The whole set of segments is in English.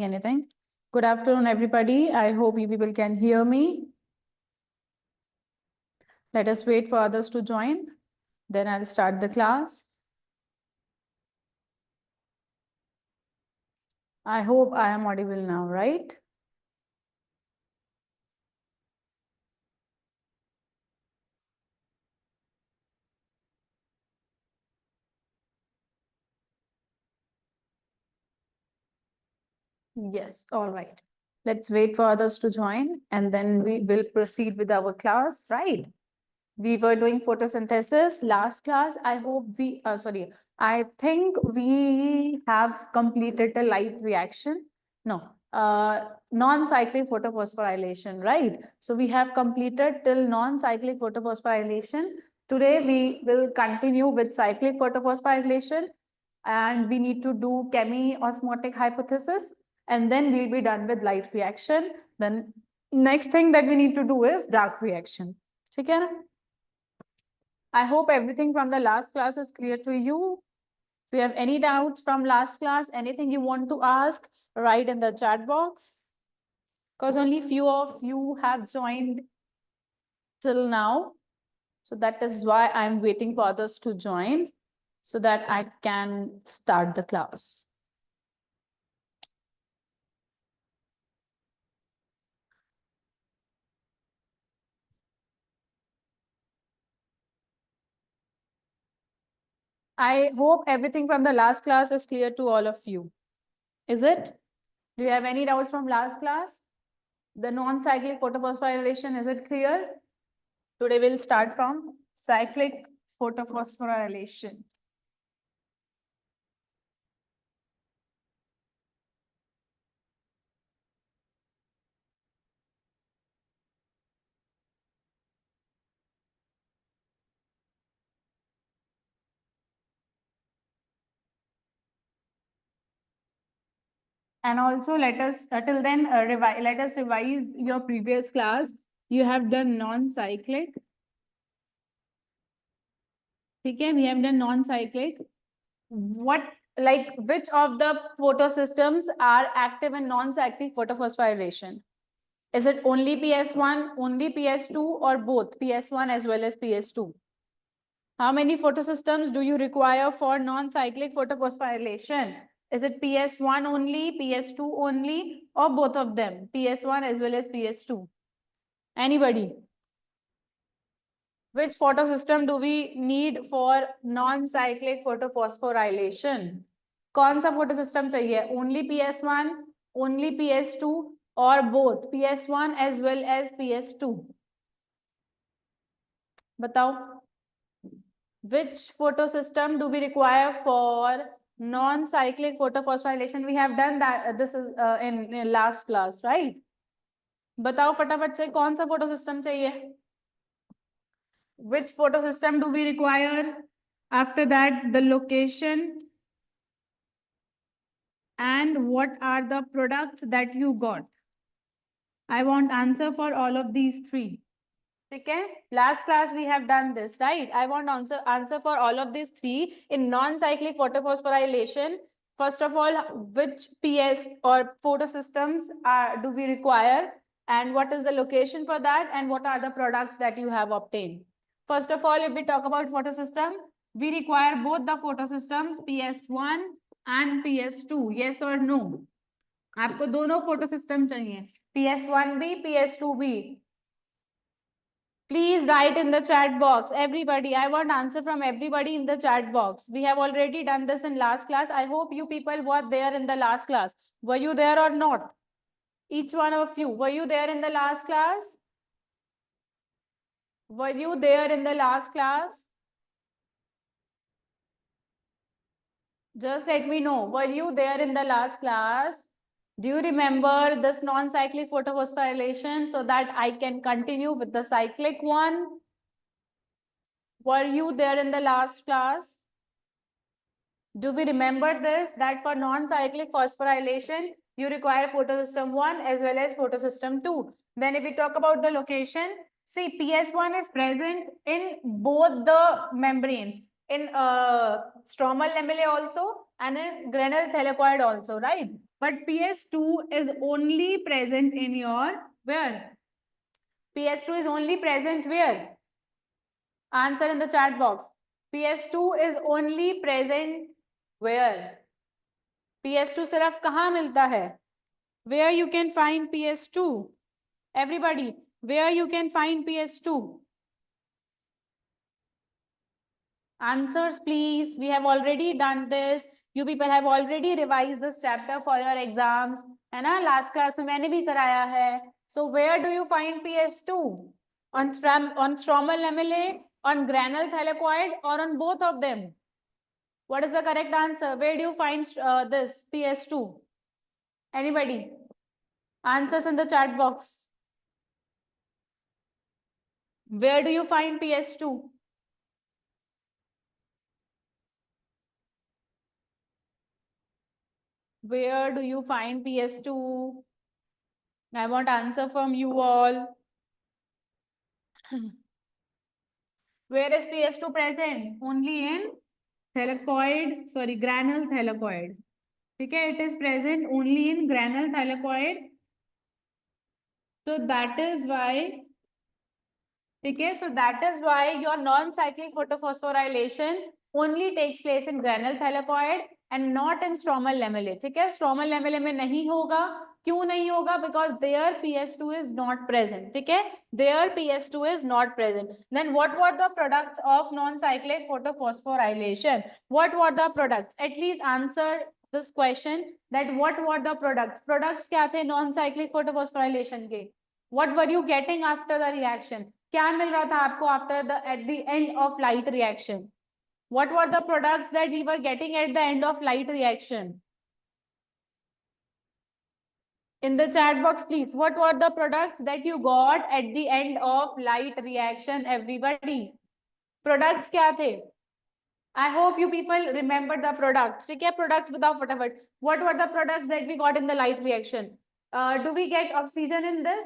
anything. Good afternoon, everybody. I hope you people can hear me. Let us wait for others to join. Then I'll start the class. I hope I am audible now, right? Yes, all right. Let's wait for others to join and then we will proceed with our class, right? We were doing photosynthesis last class. I hope I think we have completed the light reaction. No, non-cyclic photophosphorylation, right? So we have completed till non-cyclic photophosphorylation. Today we will continue with cyclic photophosphorylation and we need to do chemi-osmotic hypothesis and then we'll be done with light reaction. Then next thing that we need to do is dark reaction. Okay? I hope everything from the last class is clear to you. If you have any doubts from last class, anything you want to ask, write in the chat box. Because only few of you have joined till now. So that is why I'm waiting for others to join so that I can start the class. I hope everything from the last class is clear to all of you. Is it? Do you have any doubts from last class? The non-cyclic photophosphorylation, is it clear? Today we'll start from cyclic photophosphorylation. And also let us till then let us revise your previous class. You have done non-cyclic. Okay, we have done non-cyclic. What, like, which of the photosystems are active in non-cyclic photophosphorylation? Is it only PS1, only PS2, or both PS1 as well as PS2? How many photosystems do you require for non-cyclic photophosphorylation? Is it PS1 only, PS2 only, or both of them, PS1 as well as PS2? Anybody? Which photosystem do we need for non-cyclic photophosphorylation? कौन सा photosystem चाहिए? Only PS1, only PS2, or both PS1 as well as PS2? बताओ. Which photosystem do we require for non-cyclic photophosphorylation? We have done that. This is in last class, right? बताओ फटाफट से कौन सा photosystem चाहिए? Which photosystem do we require? After that, the location and what are the products that you got? I want answer for all of these three. Okay, last class we have done this, right? I want answer for all of these three in non-cyclic photophosphorylation. First of all, which PS or photosystems do we require, and what is the location for that, and what are the products that you have obtained? First of all, if we talk about photosystem, we require both the photosystems PS1 and PS2. Yes or no? आपको दोनों photosystem चाहिए, PS1 भी, PS2 भी. Please write in the chat box. Everybody, I want answer from everybody in the chat box. We have already done this in last class. I hope you people were there in the last class. Were you there or not? Each one of you, were you there in the last class? Were you there in the last class? Just let me know. Were you there in the last class? Do you remember this non-cyclic photophosphorylation so that I can continue with the cyclic one? Were you there in the last class? Do we remember this, that for non-cyclic phosphorylation, you require photosystem 1 as well as photosystem 2. Then if we talk about the location, see, PS1 is present in both the membranes, in stromal lamellae also and in granule thylakoid also, right? But PS2 is only present in your where? PS2 is only present where? Answer in the chat box. PS2 is only present where? PS2 सिर्फ कहाँ मिलता है? Where you can find PS2? Everybody, where you can find PS2? Answers, please. We have already done this. You people have already revised this chapter for your exams. है ना? Last class में मैंने भी कराया है. So where do you find PS2? On stromal lamellae, on granule thylakoid, or on both of them? What is the correct answer? Where do you find this PS2? Anybody? Answers in the chat box. Where do you find PS2? Where do you find PS2? I want answer from you all. Where is PS2 present? Only in thylakoid, sorry, granule thylakoid. Okay, it is present only in granule thylakoid. So that is why, okay, so that is why your non-cyclic photophosphorylation only takes place in granule thylakoid and not in stromal lamellae. ठीक है, stromal lamellae में नहीं होगा. क्यों नहीं होगा? Because their PS2 is not present. ठीक है, their PS2 is not present. Then what were the products of non-cyclic photophosphorylation? What were the products? At least answer this question, that what were the products? Products क्या थे non-cyclic photophosphorylation के? What were you getting after the reaction? क्या मिल रहा था आपको after the at the end of light reaction? What were the products that we were getting at the end of light reaction? In the chat box, please. What were the products that you got at the end of light reaction? Everybody. Products क्या थे? I hope you people remember the products. ठीक है, products without फटाफट. What were the products that we got in the light reaction? Do we get oxygen in this?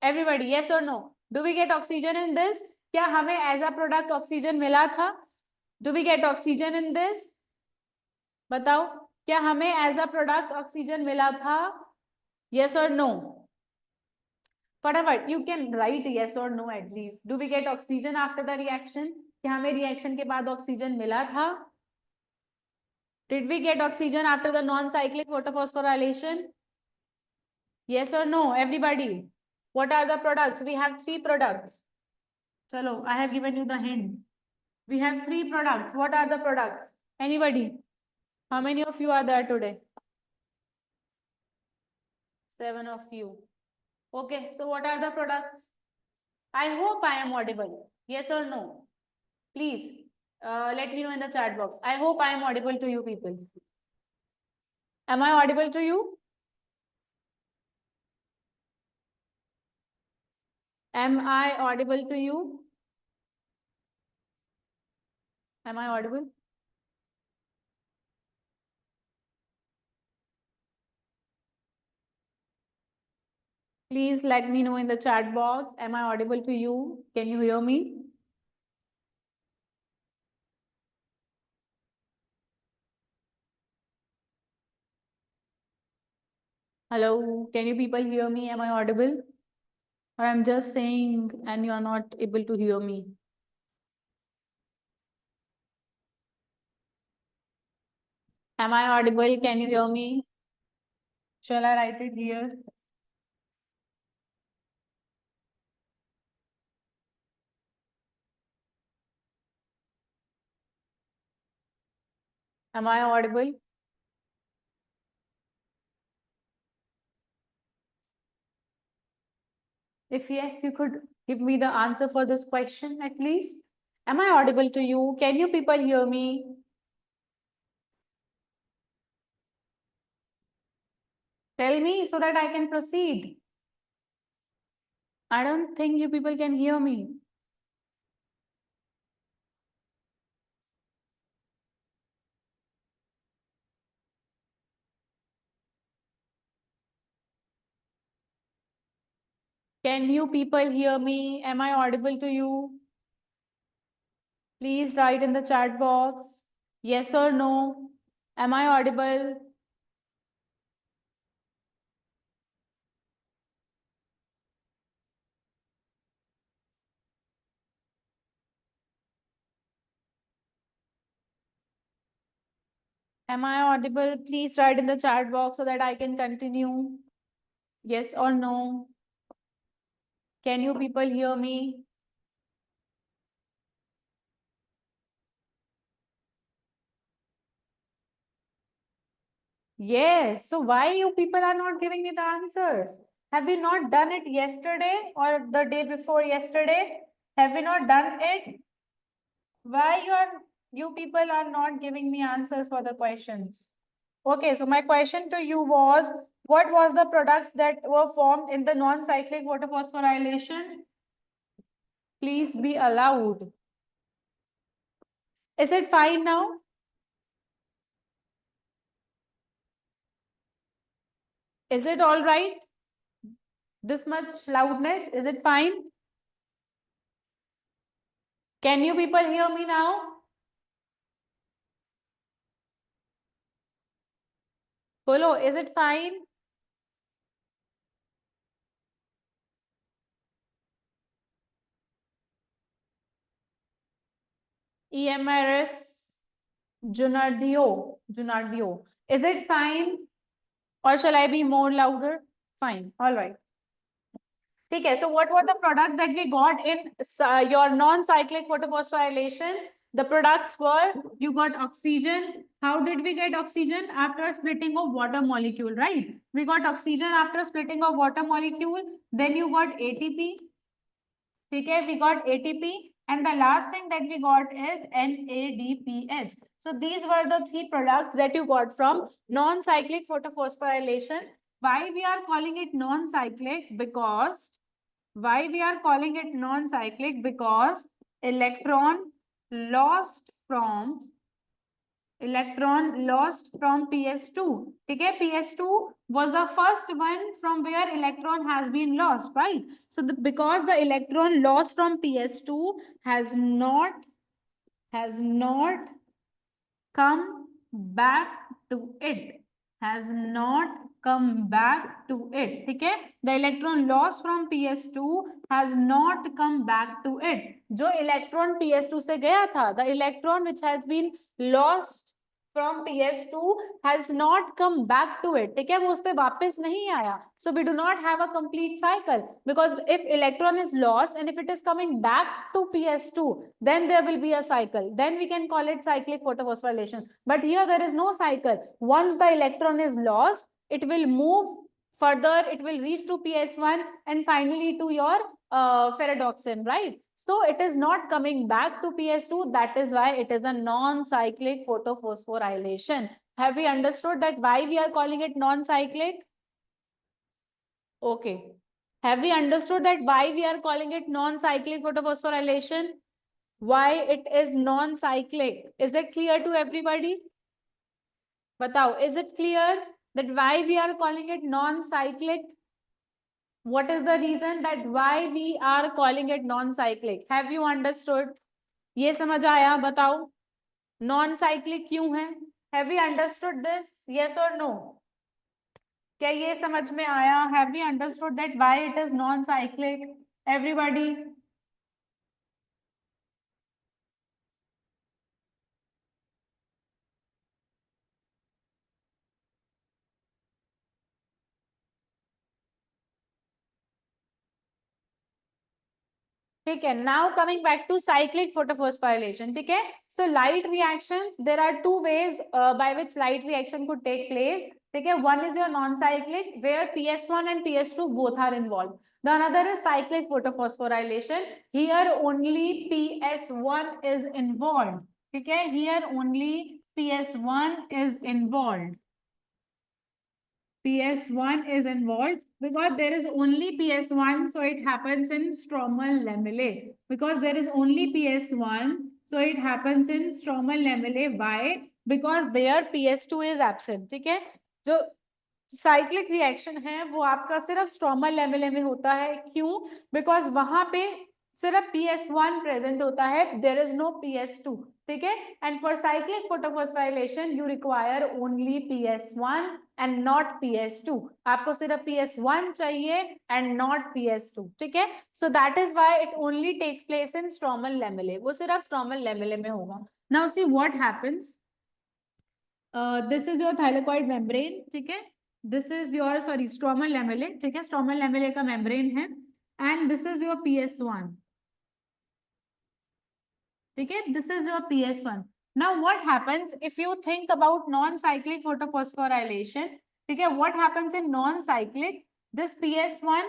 Everybody, yes or no? Do we get oxygen in this? क्या हमें as a product oxygen मिला था? Do we get oxygen in this? बताओ, क्या हमें as a product oxygen मिला था? Yes or no? फटाफट, you can write yes or no at least. Do we get oxygen after the reaction? क्या हमें reaction के बाद oxygen मिला था? Did we get oxygen after the non-cyclic photophosphorylation? Yes or no, everybody? What are the products? We have 3 products. Chalo, I have given you the hint. We have 3 products. What are the products? Anybody? How many of you are there today? 7 of you. Okay, so what are the products? I hope I am audible. Yes or no? Please let me know in the chat box. I hope I am audible to you people. Am I audible to you? Am I audible to you? Am I audible? Please let me know in the chat box. Am I audible to you? Can you hear me? Hello, can you people hear me? Am I audible? Or I'm just saying and you are not able to hear me? Am I audible? Can you hear me? Shall I write it here? Am I audible? If yes, you could give me the answer for this question at least. Am I audible to you? Can you people hear me? Tell me so that I can proceed. I don't think you people can hear me. Can you people hear me? Am I audible to you? Please write in the chat box. Yes or no? Am I audible? Am I audible? Please write in the chat box so that I can continue. Yes or no? Can you people hear me? Yes. So why you people are not giving me the answers? Have you not done it yesterday or the day before yesterday? Have you not done it? Why you people are not giving me answers for the questions? Okay, so my question to you was, what was the products that were formed in the non-cyclic water phosphorylation? Please be allowed. Is it fine now? Is it all right? This much loudness, is it fine? Can you people hear me now? Hello, is it fine? EMRS Junardio. Is it fine? Or shall I be more louder? Fine. All right. Okay, so what were the products that we got in your non-cyclic photophosphorylation? The products were, you got oxygen. How did we get oxygen? After splitting of water molecule, right? We got oxygen after splitting of water molecule. Then you got ATP. Okay, we got ATP. And the last thing that we got is NADPH. So these were the three products that you got from non-cyclic photophosphorylation. Why we are calling it non-cyclic? Because why we are calling it non-cyclic? Because electron lost from PS2. Okay, PS2 was the first one from where electron has been lost, right? So because the electron lost from PS2 has not come back to it, has not come back to it. Okay, the electron loss from PS2 has not come back to it. जो electron PS2 से गया था, the electron which has been lost from PS2 has not come back to it. ठीक है, वो उस पे वापस नहीं आया. So we do not have a complete cycle, because if electron is lost and if it is coming back to PS2, then there will be a cycle. Then we can call it cyclic photophosphorylation. But here there is no cycle. Once the electron is lost, it will move further, it will reach to PS1 and finally to your ferredoxin, right? So it is not coming back to PS2. That is why it is a non-cyclic photophosphorylation. Have we understood that why we are calling it non-cyclic? Okay. Have we understood that why we are calling it non-cyclic photophosphorylation? Why it is non-cyclic? Is it clear to everybody? Batao, is it clear that why we are calling it non-cyclic? What is the reason that why we are calling it non-cyclic? Have you understood? ये समझ आया? बताओ. Non-cyclic क्यों है? Have we understood this? Yes or no? क्या ये समझ में आया? Have we understood that why it is non-cyclic? Everybody? ठीक है. Now coming back to cyclic photophosphorylation. ठीक है. So light reactions, there are two ways by which light reaction could take place. ठीक है. One is your non-cyclic, where PS1 and PS2 both are involved. The another is cyclic photophosphorylation. Here only PS1 is involved. ठीक है. Here only PS1 is involved. PS1 is involved because there is only PS1, so it happens in stromal lamellae. Because there is only PS1, so it happens in stromal lamellae. Why? Because there PS2 is absent. ठीक है. जो cyclic reaction है वो आपका सिर्फ stromal lamellae में होता है. क्यों? बिकॉज वहां पे सिर्फ PS1 प्रेजेंट होता है, देयर इज नो PS2. ठीक है. And for cyclic photophosphorylation you require only PS1 and not PS2. आपको सिर्फ PS1 चाहिए एंड नॉट PS2. ठीक है. So that is why it only takes place in stromal lamellae. वो सिर्फ स्ट्रोमल लेमेले में होगा. Now see what happens. This is your thylakoid membrane, ठीक है। This is your sorry stromal lamellae, ठीक है, स्ट्रोमल लैमेले का मेम्ब्रेन है। And this is your PS1, ठीक है, this is your PS1। Now what happens if you think about non cyclic photophosphorylation, ठीक है, what happens in non cyclic, this PS1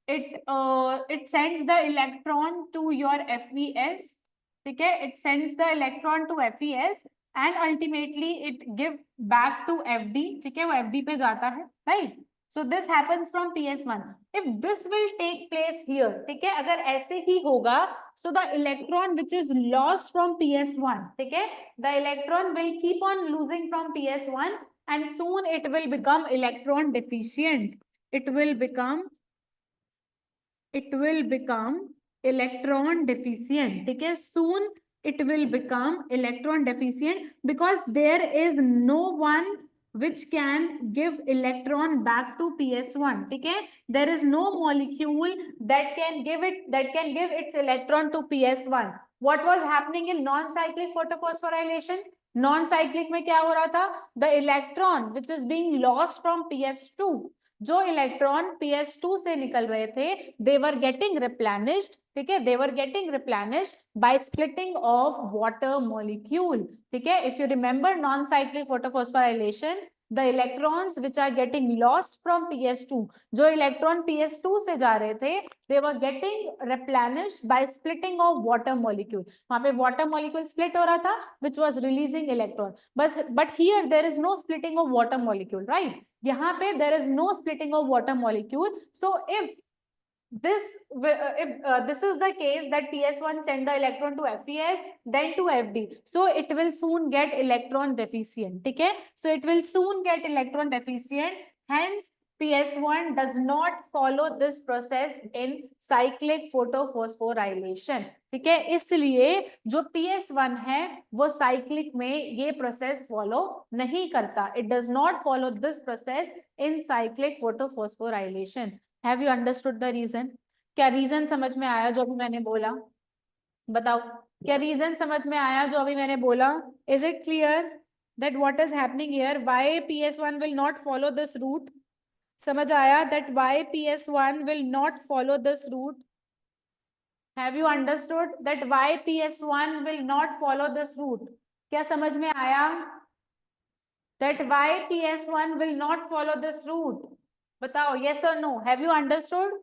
it sends the electron to your FES, ठीक है, it sends the electron to FES and ultimately it give back to FD, ठीक है, वो FD पे जाता है, right? So this happens from PS1. If this will take place here, ठीक है, अगर ऐसे ही होगा, so the electron which is lost from PS1, ठीक है, the electron will keep on losing from PS1 and soon it will become electron deficient. It will become electron deficient, ठीक है, soon it will become electron deficient because there is no one which can give electron back to PS1, ठीक है, there is no molecule that can give its electron to PS1. What was happening in non-cyclic photophosphorylation? Non-cyclic में क्या हो रहा था? The electron which is being lost from PS2, जो electron PS2 से निकल रहे थे, they were getting replenished, ठीक है, they were getting replenished by splitting of water molecule, ठीक है। If you remember non-cyclic photophosphorylation, the electrons which are getting lost from PS2, जो इलेक्ट्रॉन PS2 से जा रहे थे, they were getting replenished by splitting of water molecule, वहां पे water molecule split हो रहा था which was releasing electron, but here there is no splitting of water molecule, right? यहाँ पे there is no splitting of water molecule. So if this is the case that PS1 send the electron to FES then to FD, so it will soon get electron deficient, ठीक है, so it will soon get electron deficient, hence PS1 does not follow this process in cyclic photophosphorylation, ठीक है, इसलिए जो PS1 है वो cyclic में ये प्रोसेस फॉलो नहीं करता, it does not follow this process in cyclic photophosphorylation. Have you understood the reason? क्या रीजन समझ में आया जो अभी मैंने बोला? बताओ, क्या रीजन समझ में आया जो अभी मैंने बोला? Is it clear that what is happening here, why PS1 will not follow this route? समझ आया that why PS1 will not follow this route? Have you understood that why PS1 will not follow this route? क्या समझ में आया? That why PS1 will not follow this route? बताओ, yes or no? Have you understood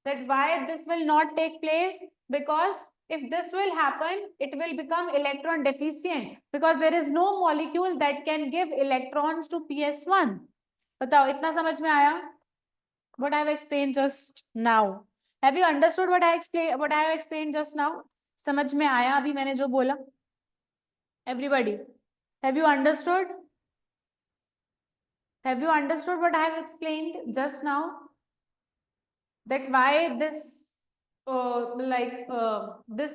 that why this will not take place? Because if this will happen, it will become electron deficient because there is no molecule that can give electrons to PS1. बताओ, इतना समझ में आया? What I have explained just now. Have you understood what I have explained just now? समझ में आया अभी मैंने जो बोला? Everybody, have you understood? Have you understood what I have explained just now? That why this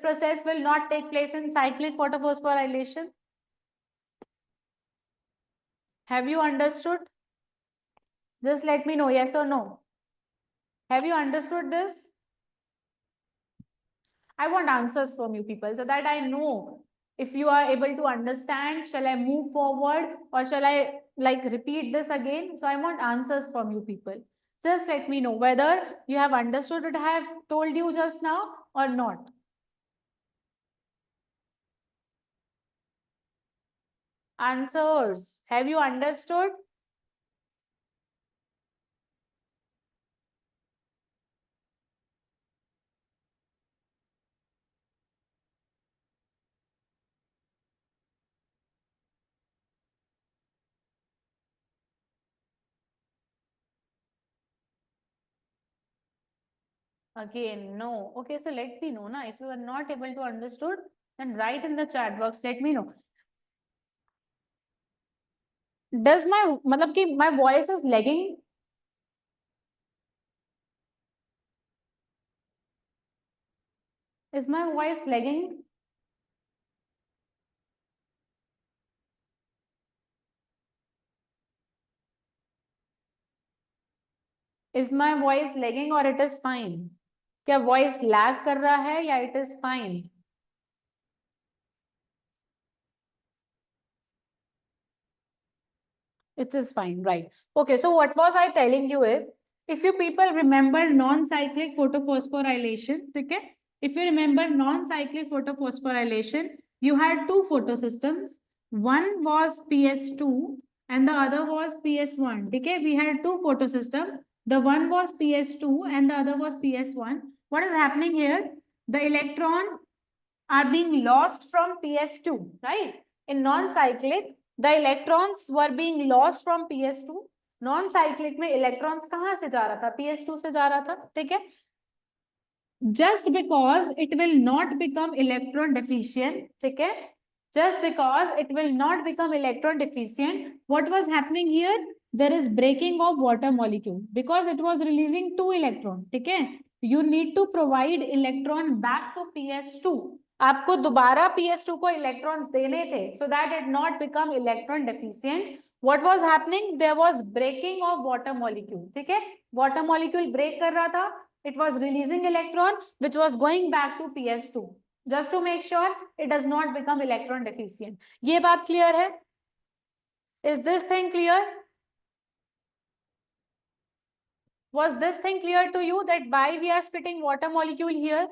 process will not take place in cyclic photophosphorylation? Have you understood? Just let me know, yes or no. Have you understood this? I want answers from you people so that I know if you are able to understand. Shall I move forward or shall I like repeat this again? So I want answers from you people. Just let me know whether you have understood what I have told you just now or not. Answers. Have you understood? Again, no. Okay, so let me know na. If you are not able to understood, then write in the chat box. Let me know. Does my matlab ki my voice is lagging? Is my voice lagging? Is my voice lagging or it is fine? क्या voice lag कर रहा है या it is fine? It is fine, right? Okay, so what was I telling you is, if you people remember non-cyclic photophosphorylation, okay? If you remember non-cyclic photophosphorylation, you had two photosystems. One was PS2 and the other was PS1. Okay, we had two photosystem. The one was PS2 and the other was PS1. What is happening here? The electron are being lost from PS2, right? In non-cyclic, the electrons were being lost from PS2. Non-cyclic में electrons कहाँ से जा रहा था? PS2 से जा रहा था, ठीक है? Just because it will not become electron deficient, ठीक है? Just because it will not become electron deficient, what was happening here? There is breaking of water molecule because it was releasing two electrons, ठीक है? You need to provide electron back to PS2. आपको दोबारा PS2 को electrons देने थे so that it not become electron deficient. What was happening? There was breaking of water molecule. ठीक है, water molecule break कर रहा था. It was releasing electron which was going back to PS2 just to make sure it does not become electron deficient. ये बात clear है? Is this thing clear? Was this thing clear to you that why we are splitting water molecule here?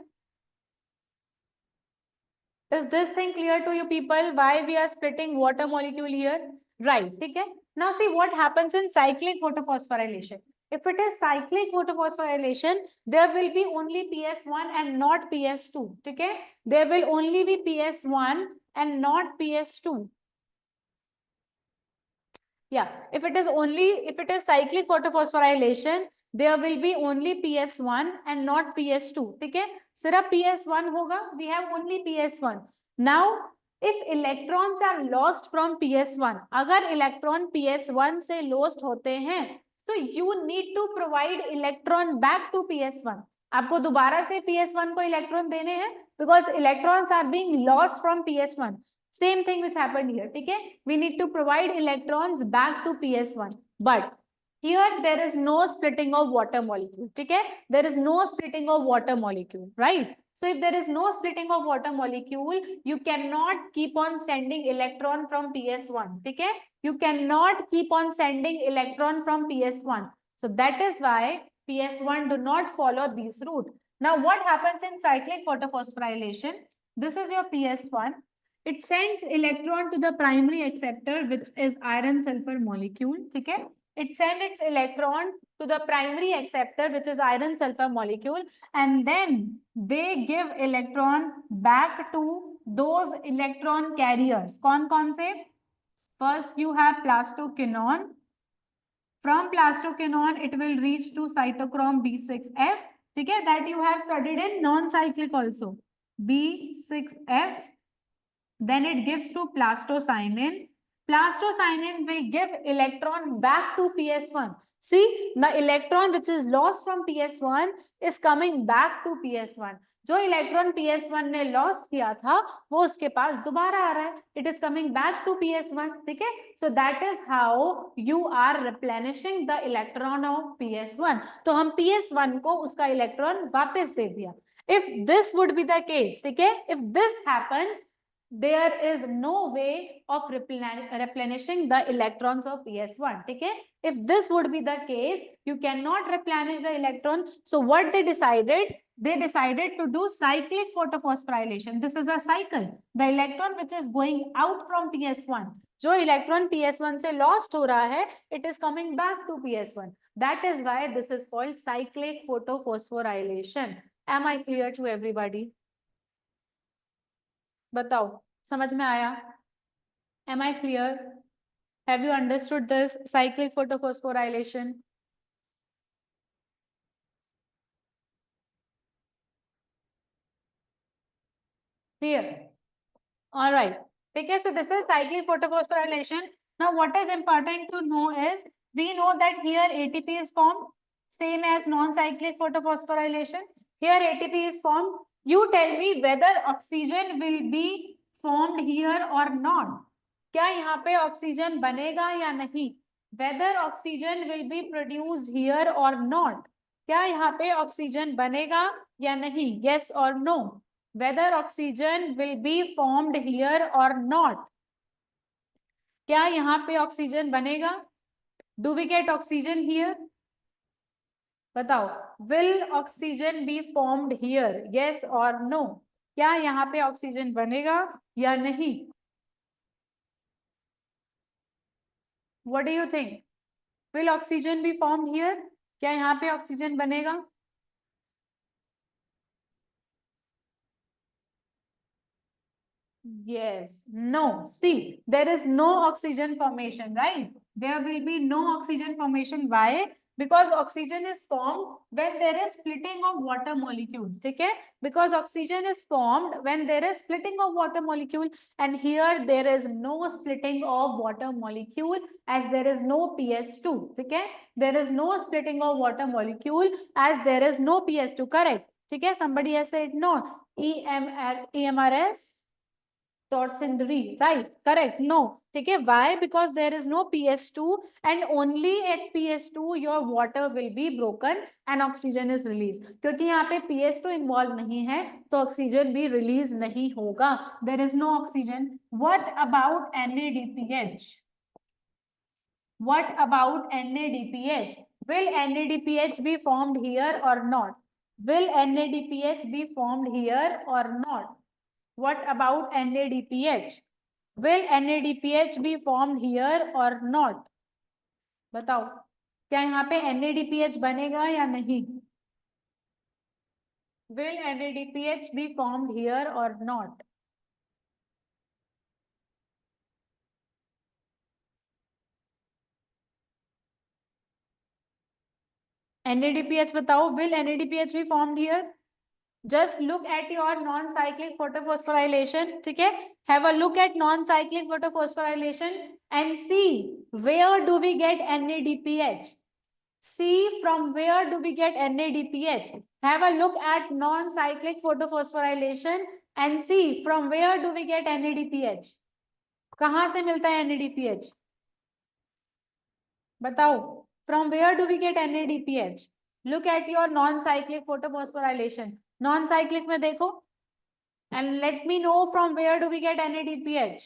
Is this thing clear to you people? Why we are splitting water molecule here? Right. Okay. Now see what happens in cyclic photophosphorylation. If it is cyclic photophosphorylation, there will be only PS1 and not PS2. Okay. There will only be PS1 and not PS2. Yeah. If it is cyclic photophosphorylation, there will be only PS1 and not PS2. Okay. सिर्फ PS1 होगा. We have only PS1. Now, if electrons are lost from PS1, अगर electron PS1 से lost होते हैं, so you need to provide electron back to PS1. आपको दोबारा से PS1 को electron देने हैं because electrons are being lost from PS1. Same thing which happened here. ठीक है? We need to provide electrons back to PS1. But here there is no splitting of water molecule. ठीक है? There is no splitting of water molecule, right? So if there is no splitting of water molecule, you cannot keep on sending electron from PS1. ठीक है? You cannot keep on sending electron from PS1. So that is why PS1 do not follow this route. Now what happens in cyclic photophosphorylation? This is your PS1. It sends electron to the primary acceptor, which is iron sulfur molecule. ठीक है? It sends its electron to the primary acceptor, which is iron sulfur molecule, and then they give electron back to those electron carriers. कौन से? First you have plastoquinone. From plastoquinone, it will reach to cytochrome B6F. ठीक है? That you have studied in non-cyclic also. B6F. Then it gives to plastocyanin. Plastocyanin will give electron back to PS1. See, the electron which is lost from PS1 is coming back to PS1. जो electron PS1 ने lost किया था वो उसके पास दोबारा आ रहा है. It is coming back to PS1. ठीक है? So that is how you are replenishing the electron of PS1. तो हम PS1 को उसका इलेक्ट्रॉन वापस दे दिया. If this would be the case, ठीक है, if this happens, there is no way of replenishing the electrons of PS1. Okay, if this would be the case, you cannot replenish the electron. So what they decided to do cyclic photophosphorylation. This is a cycle. The electron which is going out from PS1, जो electron PS1 से lost हो रहा है, it is coming back to PS1. That is why this is called cyclic photophosphorylation. Am I clear to everybody? बताओ, समझ में आया? Am I clear? Have you understood this cyclic photophosphorylation? Clear? All right. Okay, so this is cyclic photophosphorylation. Now, what is important to know is, we know that here ATP is formed, same as non-cyclic photophosphorylation. Here ATP is formed. You tell me whether oxygen will be formed here or not. क्या यहाँ पे oxygen बनेगा या नहीं? Whether oxygen will be produced here or not. क्या यहाँ पे oxygen बनेगा या नहीं? Yes or no? Whether oxygen will be formed here or not. क्या यहाँ पे ऑक्सीजन बनेगा? Do we get oxygen here? बताओ, will oxygen be formed here? Yes or no? क्या यहाँ पे ऑक्सीजन बनेगा या नहीं? What do you think? Will oxygen be formed here? क्या यहाँ पे ऑक्सीजन बनेगा? Yes, no. See, there is no oxygen formation, right? There will be no oxygen formation. Why? Because oxygen is formed when there is splitting of water molecules. Okay? Because oxygen is formed when there is splitting of water molecule, and here there is no splitting of water molecule as there is no PS2. Okay? There is no splitting of water molecule as there is no PS2. Correct? Okay? Somebody has said no. EMRS torsionary, right? Correct. No. Okay. Why? Because there is no PS2 and only at PS2 your water will be broken and oxygen is released. क्योंकि यहाँ पे PS2 involved नहीं है तो oxygen भी release नहीं होगा. There is no oxygen. What about NADPH? What about NADPH? Will NADPH be formed here or not? Will NADPH be formed here or not? What about NADPH? Will NADPH be formed here or not? बताओ, क्या यहाँ पे NADPH बनेगा या नहीं? Will NADPH be formed here or not? NADPH बताओ, will NADPH be formed here? Just look at your non-cyclic photophosphorylation. ठीक है? Have a look at non-cyclic photophosphorylation and see where do we get NADPH. See from where do we get NADPH. Have a look at non-cyclic photophosphorylation and see from where do we get NADPH. कहाँ से मिलता है NADPH? बताओ, from where do we get NADPH? Look at your non-cyclic photophosphorylation. Non-cyclic में देखो and let me know from where do we get NADPH.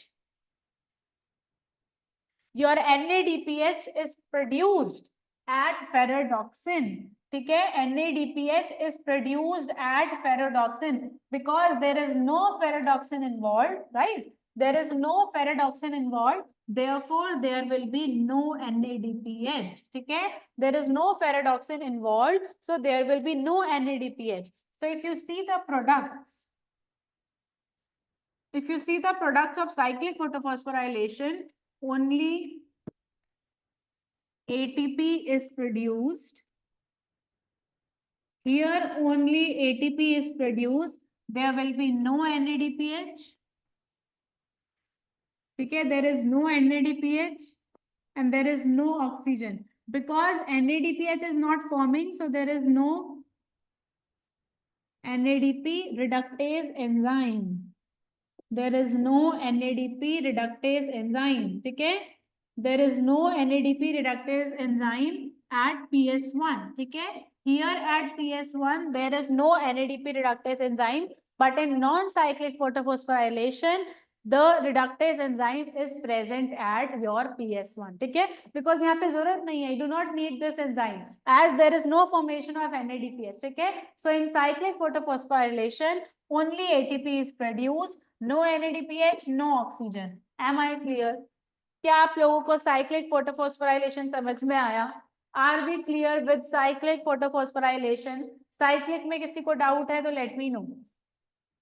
Your NADPH is produced at ferredoxin. ठीक है? NADPH is produced at ferredoxin because there is no ferredoxin involved, right? There is no ferredoxin involved. Therefore, there will be no NADPH. ठीक है? There is no ferredoxin involved, so there will be no NADPH. So if you see the products, of cyclic photophosphorylation, only ATP is produced. Here only ATP is produced. There will be no NADPH. Okay, there is no NADPH and there is no oxygen. Because NADPH is not forming, so there is no NADP reductase enzyme. There is no NADP reductase enzyme. Okay? There is no NADP reductase enzyme at PS1. Okay? Here at PS1, there is no NADP reductase enzyme, but in non-cyclic photophosphorylation, the reductase enzyme is present at your PS1. ठीक है? Because यहाँ पे जरूरत नहीं है. You do not need this enzyme as there is no formation of NADPH. ठीक है? So in cyclic photophosphorylation, only ATP is produced. No NADPH, no oxygen. Am I clear? क्या आप लोगों को cyclic photophosphorylation समझ में आया? Are we clear with cyclic photophosphorylation? Cyclic में किसी को डाउट है तो let me know.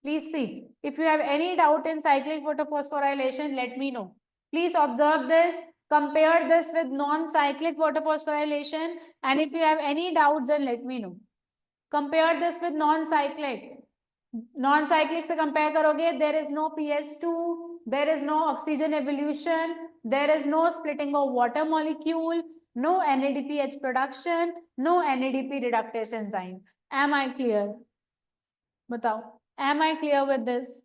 Please see. If you have any doubt in cyclic photophosphorylation, let me know. Please observe this. Compare this with non-cyclic photophosphorylation. And if you have any doubts, then let me know. Compare this with non-cyclic. Non-cyclic से compare करोगे, there is no PS2, there is no oxygen evolution, there is no splitting of water molecule, no NADPH production, no NADP reductase enzyme. Am I clear? बताओ. Am I clear with this?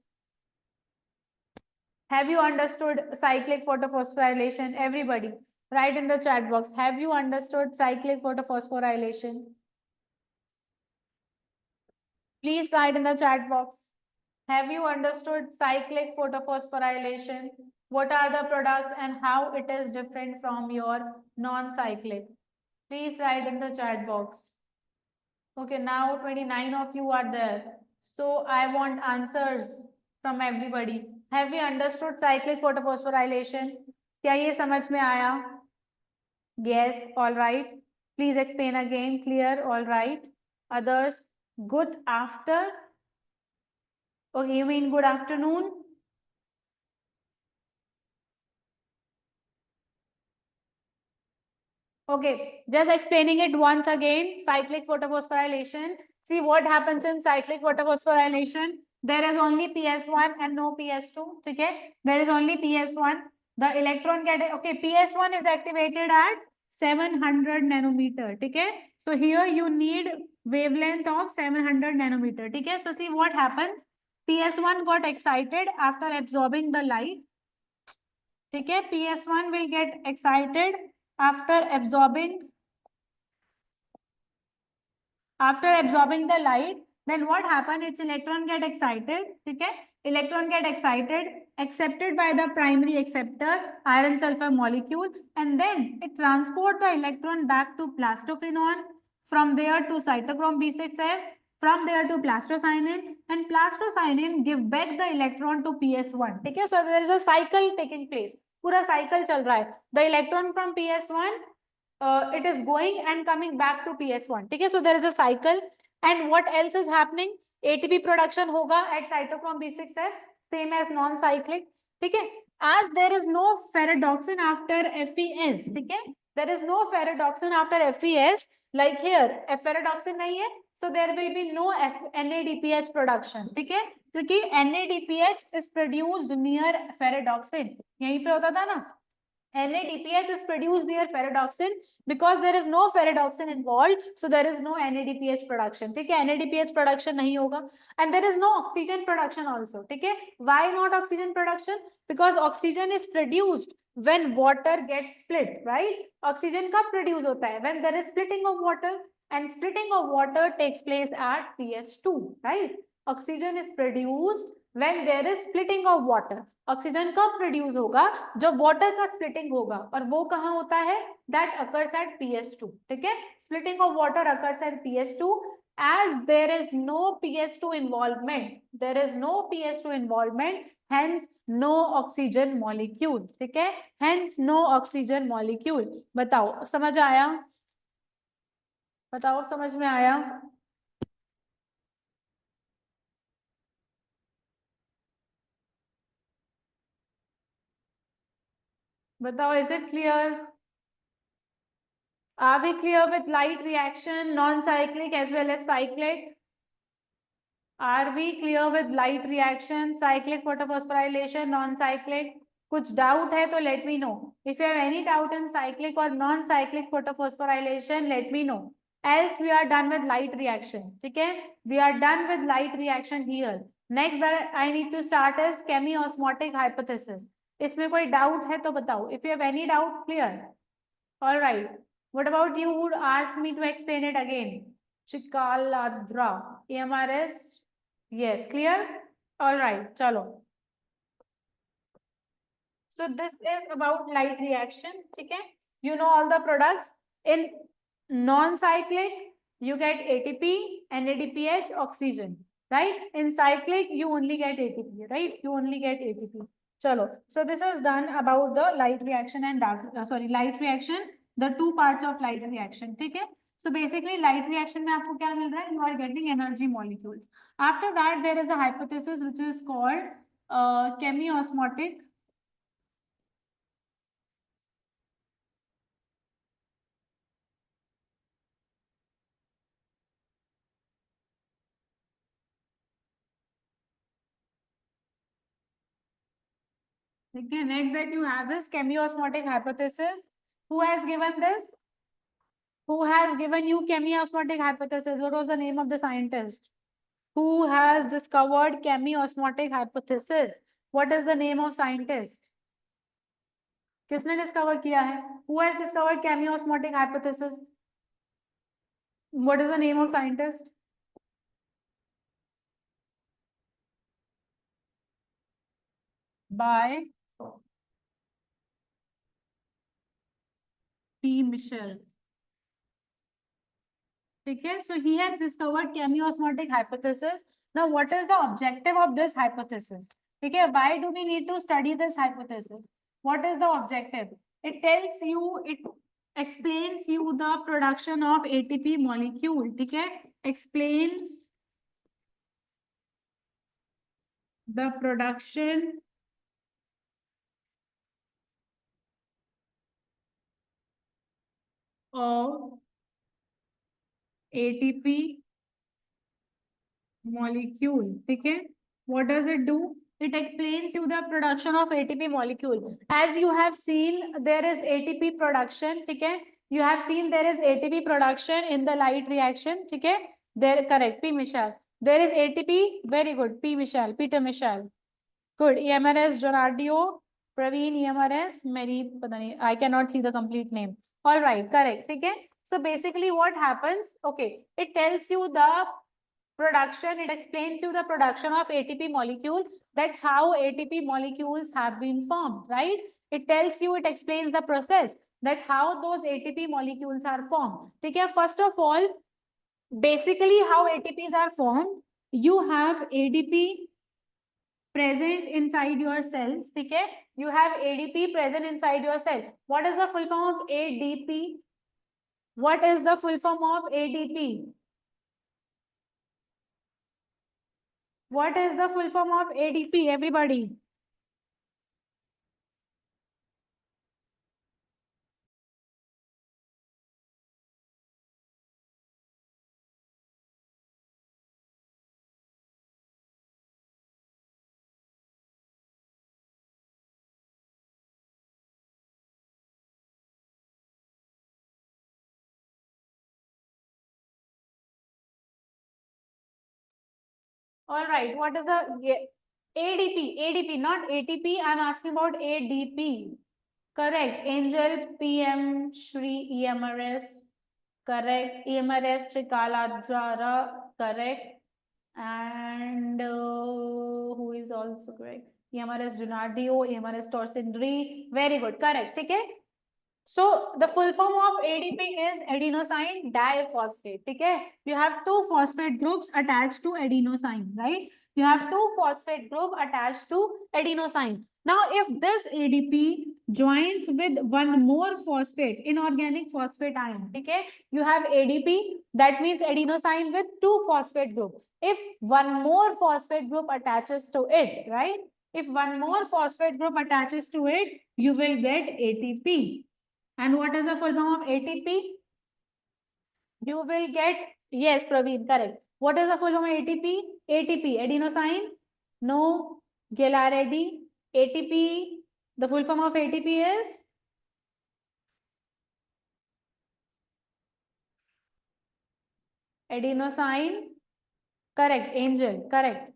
Have you understood cyclic photophosphorylation? Everybody, write in the chat box. Have you understood cyclic photophosphorylation? Please write in the chat box. Have you understood cyclic photophosphorylation? What are the products and how it is different from your non-cyclic? Please write in the chat box. Okay, now 29 of you are there. So I want answers from everybody. Have you understood cyclic photophosphorylation? क्या ये समझ में आया? Yes, all right. Please explain again. Clear, all right. Others, good after. Okay, you mean good afternoon? Okay, just explaining it once again. Cyclic photophosphorylation. See what happens in cyclic photophosphorylation. There is only PS1 and no PS2. Okay, there is only PS1. The electron get okay. PS1 is activated at 700 nanometer. Okay, so here you need wavelength of 700 nanometer. Okay, so see what happens. PS1 got excited after absorbing the light. Okay, PS1 will get excited after absorbing the light. Then what happen? Its electron get excited. Okay, electron get excited, accepted by the primary acceptor iron sulfur molecule, and then it transport the electron back to plastophenon, from there to cytochrome B6F, from there to plastocyanin, and plastocyanin give back the electron to PS1. Okay, so there is a cycle taking place. पूरा cycle चल रहा है. The electron from PS1 it is going and coming back to PS1. Okay, so there is a cycle. And what else is happening? ATP production hoga at cytochrome B6F, same as non-cyclic. Okay, as there is no ferredoxin after FES. Okay, there is no ferredoxin after FES. Like here, ferredoxin nahi hai, so there will be no NADPH production. Okay, क्योंकि NADPH is produced near ferredoxin. यहीं पे होता था ना. NADPH is produced near ferredoxin. Because there is no ferredoxin involved, so there is no NADPH production. ठीक है, NADPH production नहीं होगा. And there is no oxygen production also. ठीक है, why not oxygen production? Because oxygen is produced when water gets split, right? Oxygen कब produce होता है? When there is splitting of water, and splitting of water takes place at PS2, right? Oxygen is produced when there is splitting of water. Oxygen कब produce होगा? जब water का splitting होगा. और वो कहाँ होता है? That occurs at PS2. ठीक है, splitting of water occurs at PS2. as there is no PS2 involvement, hence no oxygen molecule. ठीक है, hence no oxygen molecule. बताओ समझ आया? बताओ समझ में आया? बताओ, is it clear? Are we clear with light reaction, non-cyclic as well as cyclic? Are we clear with light reaction, cyclic photophosphorylation, non-cyclic? कुछ doubt है तो let me know. If you have any doubt in cyclic or non-cyclic photophosphorylation, let me know. Else we are done with light reaction. ठीक है? We are done with light reaction here. Next that I need to start is chemiosmotic hypothesis. इसमें कोई doubt है तो बताओ. If you have any doubt, clear. All right. What about you who asked me to explain it again? Chikaladra. AMRS. Yes, clear? All right, chalo. So this is about light reaction. Okay, you know all the products. In non-cyclic, you get ATP, NADPH, oxygen. Right? In cyclic, you only get ATP. Right? You only get ATP. Chalo. So this is done about the light reaction and dark. Light reaction. The two parts of light reaction. Okay. So basically, light reaction में आपको क्या मिल रहा है? You are getting energy molecules. After that, there is a hypothesis which is called chemiosmotic. Okay, next that you have is chemiosmotic hypothesis. Who has given this? Who has given you chemiosmotic hypothesis? What was the name of the scientist? Who has discovered chemiosmotic hypothesis? What is the name of scientist? किसने discover किया है? Who has discovered chemiosmotic hypothesis? What is the name of scientist? by P. Michel. Okay, so he has discovered chemiosmotic hypothesis. Now, what is the objective of this hypothesis? Okay, why do we need to study this hypothesis? What is the objective? It tells you, it explains you the production of ATP molecule. Okay, explains the production of ATP molecule. Okay, what does it do? It explains you the production of ATP molecule. As you have seen, there is ATP production. Okay, you have seen there is ATP production in the light reaction. Okay, there correct. P. Michel. There is ATP. Very good. P. Michel. Peter Michel. Good. EMRS Jonardio. Praveen EMRS. Mary. I cannot see the complete name. All right. Correct. Okay. So basically, what happens? Okay, it tells you the production, it explains you the production of ATP molecule, that how ATP molecules have been formed, right? It tells you, it explains the process that how those ATP molecules are formed. Okay, first of all, basically how ATPs are formed, you have ADP present inside your cells. Okay, you have ADP present inside your cell. What is the full form of ADP? What is the full form of ADP? What is the full form of ADP, everybody? All right, what is the ADP? ADP, not ATP. I'm asking about ADP. Correct. Angel, PM, Shri, EMRS. Correct. EMRS, Chikala, Jara. Correct. And who is also correct? EMRS, Junardio, EMRS, Torsindri. Very good. Correct. Okay. So the full form of ADP is adenosine diphosphate. Okay, you have two phosphate groups attached to adenosine, right? You have two phosphate group attached to adenosine. Now, if this ADP joins with one more phosphate, inorganic phosphate ion, okay, you have ADP, that means adenosine with two phosphate group. If one more phosphate group attaches to it, right? If one more phosphate group attaches to it, you will get ATP. And what is the full form of ATP? You will get, yes, Praveen, correct. What is the full form of ATP? ATP, adenosine? No. Get ready. ATP, the full form of ATP is? Adenosine? Correct. Angel, correct.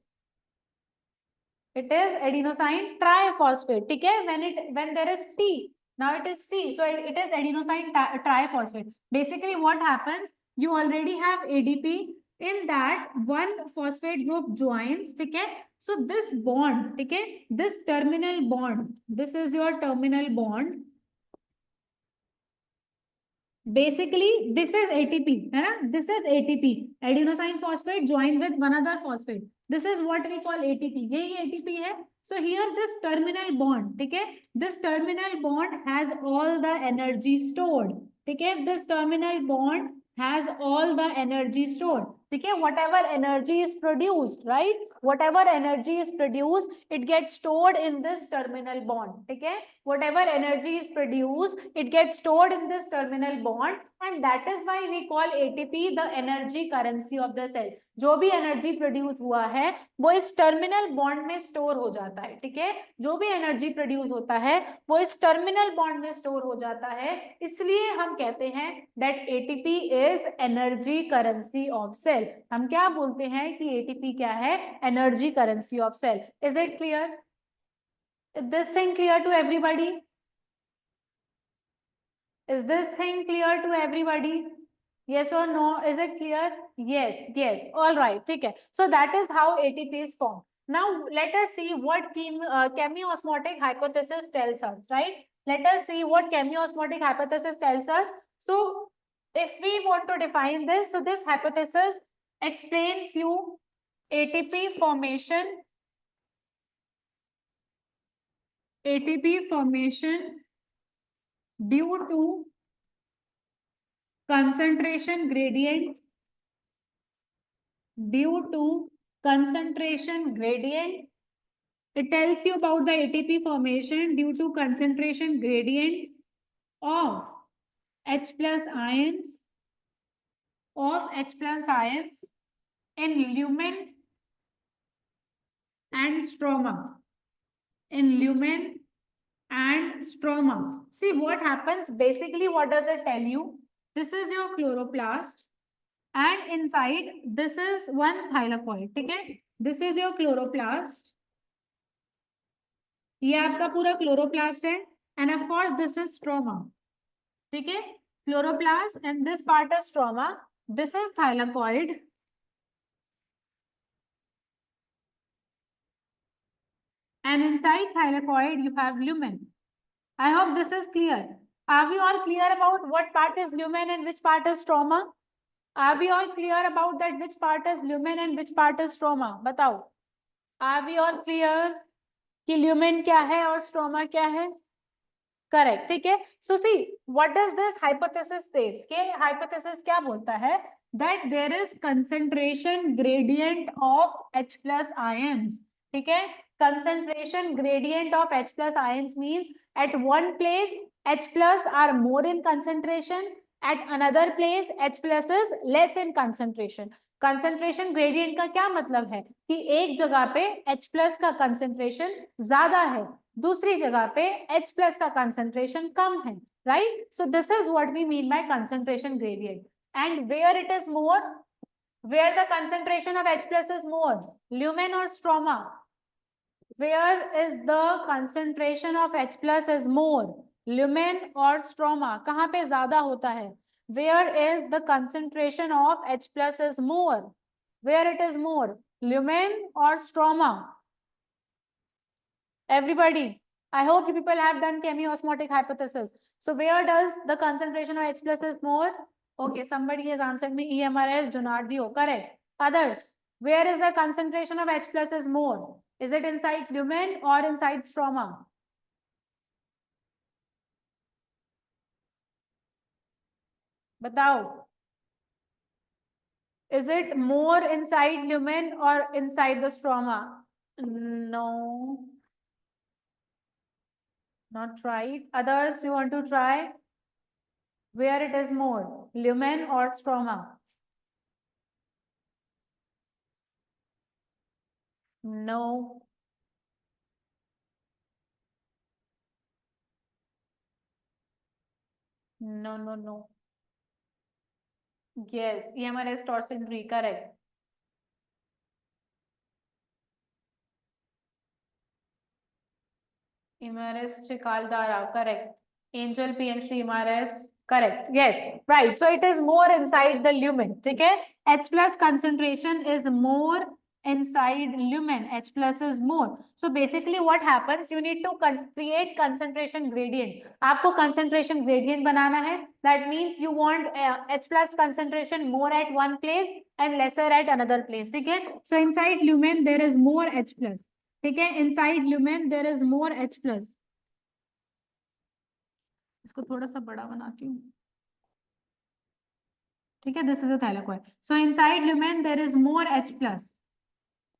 It is adenosine triphosphate. Okay, when there is T, now it is T, so it is adenosine triphosphate. Basically, what happens? You already have ADP. In that, one phosphate group joins. Okay, so this bond, okay, this terminal bond, this is your terminal bond. Basically, this is ATP, है This is ATP. Adenosine phosphate joined with one other phosphate. This is what we call ATP. यही ATP है. So here this terminal bond, okay? This terminal bond has all the energy stored. Okay? This terminal bond has all the energy stored. Okay? Whatever energy is produced, right? Whatever energy is produced, it gets stored in this terminal bond. Okay? Whatever energy is produced, it gets stored in this terminal bond, and that is why we call ATP the energy currency of the cell. जो भी energy produce हुआ है वो इस terminal bond में store हो जाता है. ठीक है, जो भी एनर्जी प्रोड्यूस होता है वो इस टर्मिनल बॉन्ड में स्टोर हो जाता है. इसलिए हम कहते हैं that ATP is energy currency of cell. हम क्या बोलते हैं कि एटीपी क्या है? Energy currency of cell. Is it clear? Is this thing clear to everybody? Is this thing clear to everybody? Yes or no? Is it clear? Yes, yes. All right. Okay. So that is how ATP is formed. Now let us see what chemiosmotic hypothesis tells us, right? Let us see what chemiosmotic hypothesis tells us. So if we want to define this, so this hypothesis explains you ATP formation, ATP formation due to concentration gradient, due to concentration gradient. It tells you about the ATP formation due to concentration gradient of H plus ions, of H plus ions in lumen and stroma. In lumen and stroma. See what happens. Basically, what does it tell you? This is your chloroplast, and inside this is one thylakoid. Okay? This is your chloroplast. ये आपका पूरा chloroplast है, and of course this is stroma. ठीक है? Chloroplast and this part is stroma. This is thylakoid. And inside thylakoid you have lumen. I hope this is clear. Are we all clear about what part is lumen and which part is stroma? Are we all clear about that which part is lumen and which part is stroma? बताओ. Are we all clear कि lumen क्या है और stroma क्या है? Correct. ठीक है. So see, what does this hypothesis says? कि hypothesis क्या बोलता है? That there is concentration gradient of H plus ions. ठीक है. Concentration gradient of H plus ions means at one place H plus are more in concentration, at another place H plus is less in concentration. Concentration gradient का क्या मतलब है कि एक जगह पे H plus का concentration ज्यादा है, दूसरी जगह पे H plus का concentration कम है, right? So this is what we mean by concentration gradient. And where it is more, where the concentration of H plus is more, lumen or stroma? Where is the concentration of H plus is more, lumen or stroma? कहाँ पे ज्यादा होता है? Where is the concentration of H plus is more? Where it is more, lumen or stroma? Everybody, I hope you people have done chemiosmotic hypothesis. So where does the concentration of H plus is more? Okay, somebody has answered me EMRS, Junardio, correct. Others, where is the concentration of H plus is more? Is it inside lumen or inside stroma? Batao. Is it more inside lumen or inside the stroma? No. Not right. Others, you want to try? Where it is more, lumen or stroma? No. No, no, no. Yes, EMRS torsion correct. EMRS Chikaldara, correct. Angel PM Shri EMRS, correct. Yes, right. So it is more inside the lumen. Okay. H plus concentration is more inside lumen. H plus is more. So basically what happens, you need to create concentration gradient. आपको concentration gradient बनाना है. That means you want H plus concentration more at one place and lesser at another place. ठीक है. So inside lumen there is more H plus. ठीक है. Inside lumen there is more H plus. इसको थोड़ा सा बड़ा बनाती हूँ. ठीक है. This is a thylakoid. So inside lumen there is more H plus.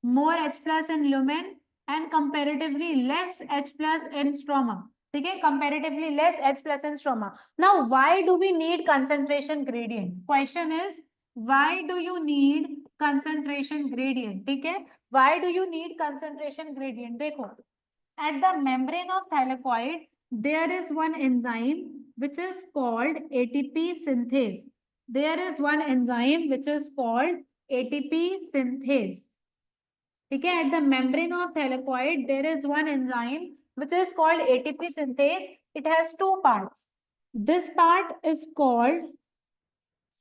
More H plus in lumen and comparatively less H plus in stroma. ठीक है. Comparatively less H plus in stroma. Now why do we need concentration gradient? Question is, why do you need concentration gradient? ठीक है. Why do you need concentration gradient? देखो, at the membrane of thylakoid there is one enzyme which is called ATP synthase. There is one enzyme which is called ATP synthase. Okay, at the membrane of thylakoid there is one enzyme which is called ATP synthase. It has two parts. This part is called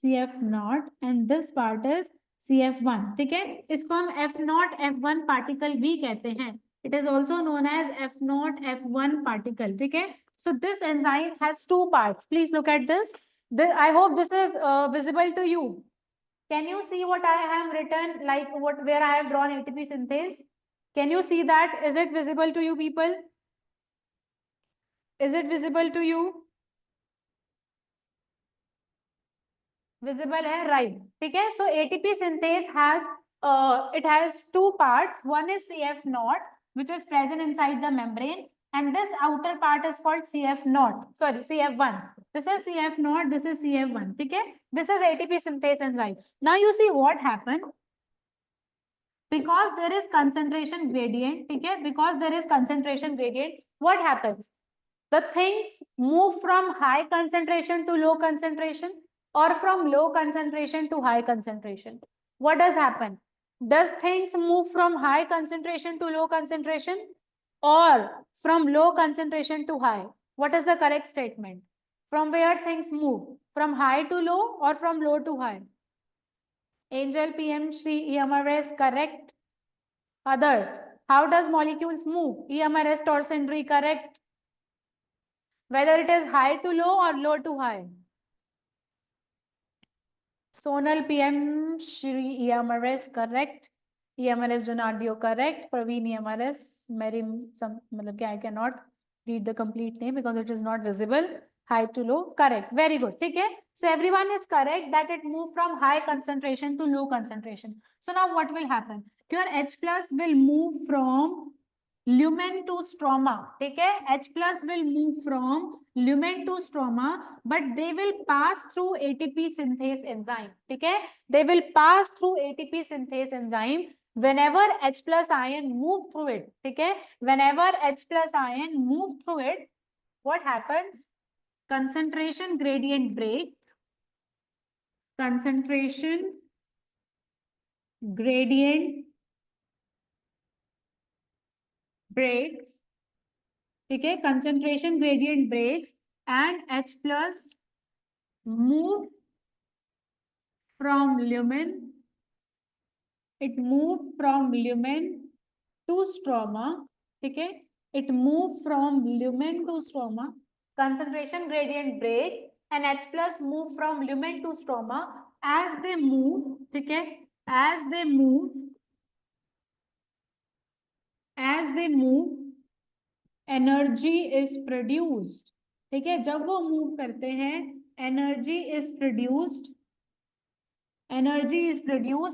CF0 and this part is CF1, ठीक है, इसको हम F0 F1 particle भी कहते हैं. It is also known as F0 F1 particle, ठीक है. So this enzyme has two parts. Please look at this. I hope this is visible to you. Can you see what I have written, like where I have drawn ATP synthase? Can you see that? Is it visible to you people? Is it visible to you? Visible है, right? ठीक है. So ATP synthase has it has two parts. One is CF0, which is present inside the membrane, and this outer part is called CF0. Sorry, CF1. This is CF0. This is CF1. ठीक है. This is ATP synthase enzyme. Now you see what happened. Because there is concentration gradient, ठीक है. Because there is concentration gradient, what happens? The things move from high concentration to low concentration, or from low concentration to high concentration. What does happen? Does things move from high concentration to low concentration, or from low concentration to high? What is the correct statement? From where things move? From high to low or from low to high? Angel, PM, Shri, EMRS, correct. Others, how does molecules move? EMRS, Torsenry, correct. Whether it is high to low or low to high. Sonal, PM, Shri, EMRS, correct. EMRS, Donadio, correct. Praveen, EMRS, Mary, I cannot read the complete name because it is not visible. High to low, correct. Very good. Okay. So everyone is correct that it moved from high concentration to low concentration. So now what will happen? Your H plus will move from lumen to stroma. ठीक है. H plus will move from lumen to stroma, but they will pass through ATP synthase enzyme. ठीक है. They will pass through ATP synthase enzyme whenever H plus ion move through it. ठीक है. Whenever H plus ion move through it, what happens? Concentration gradient break. Concentration gradient breaks. ठीक है. Concentration gradient breaks and H plus move from lumen. It moved from lumen to stroma. ठीक है. It moved from lumen to stroma. Concentration gradient break and H plus move from lumen to stroma. As they move, ठीक है, as they move, energy is produced. ठीक है. जब वो move करते हैं, energy is produced,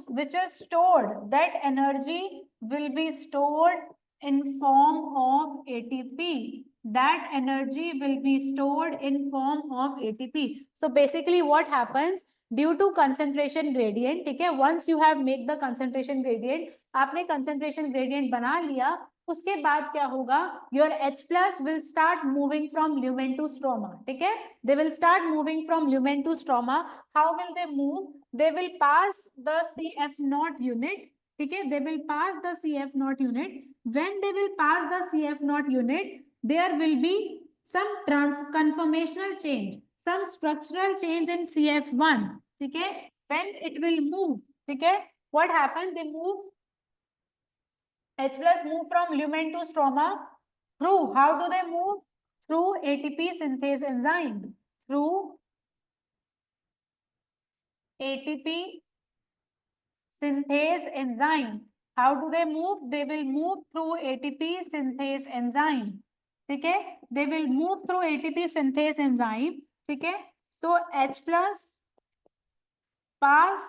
which is stored. That energy will be stored in form of ATP. That energy will be stored in form of ATP. So basically what happens? Due to concentration gradient, ठीक है, once you have make the concentration gradient, आपने concentration gradient बना लिया, उसके बाद क्या होगा? Your H plus will start moving from lumen to stroma. ठीक है. They will start moving from lumen to stroma. How will they move? They will pass the CF0 unit. ठीक है. They will pass the CF0 unit. When they will pass the CF0 unit, there will be some conformational change, some structural change in CF1. ठीक है. When it will move, ठीक है, what happens? They move, H plus move from lumen to stroma through, how do they move? Through ATP synthase enzyme. Through ATP synthase enzyme. How do they move? They will move through ATP synthase enzyme. ठीक है. They will move through ATP synthase enzyme. ठीक है. So H plus pass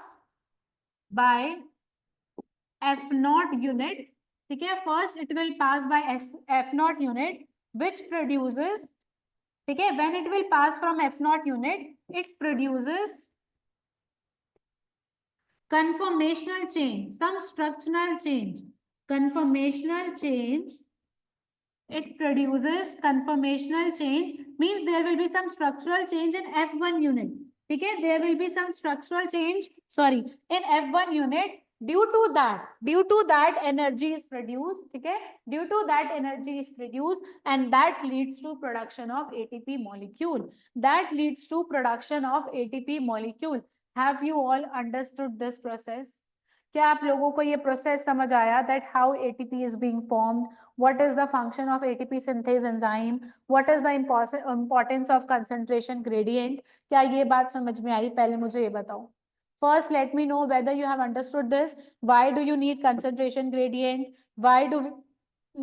by F0 unit. ठीक है. First it will pass by F0 unit, which produces, ठीक है, when it will pass from F0 unit, it produces conformational change, some structural change. Conformational change. It produces conformational change, means there will be some structural change in F1 unit. ठीक है. There will be some structural change, sorry, in F1 unit. Due to that energy is produced. ठीक है. Due to that energy is produced, and that leads to production of ATP molecule. That leads to production of ATP molecule. Have you all understood this process? क्या आप लोगों को ये process समझ आया that how ATP is being formed, what is the function of ATP synthase enzyme, what is the importance of concentration gradient? क्या ये बात समझ में आई? पहले मुझे ये बताओ. First, let me know whether you have understood this. Why do you need concentration gradient? Why do we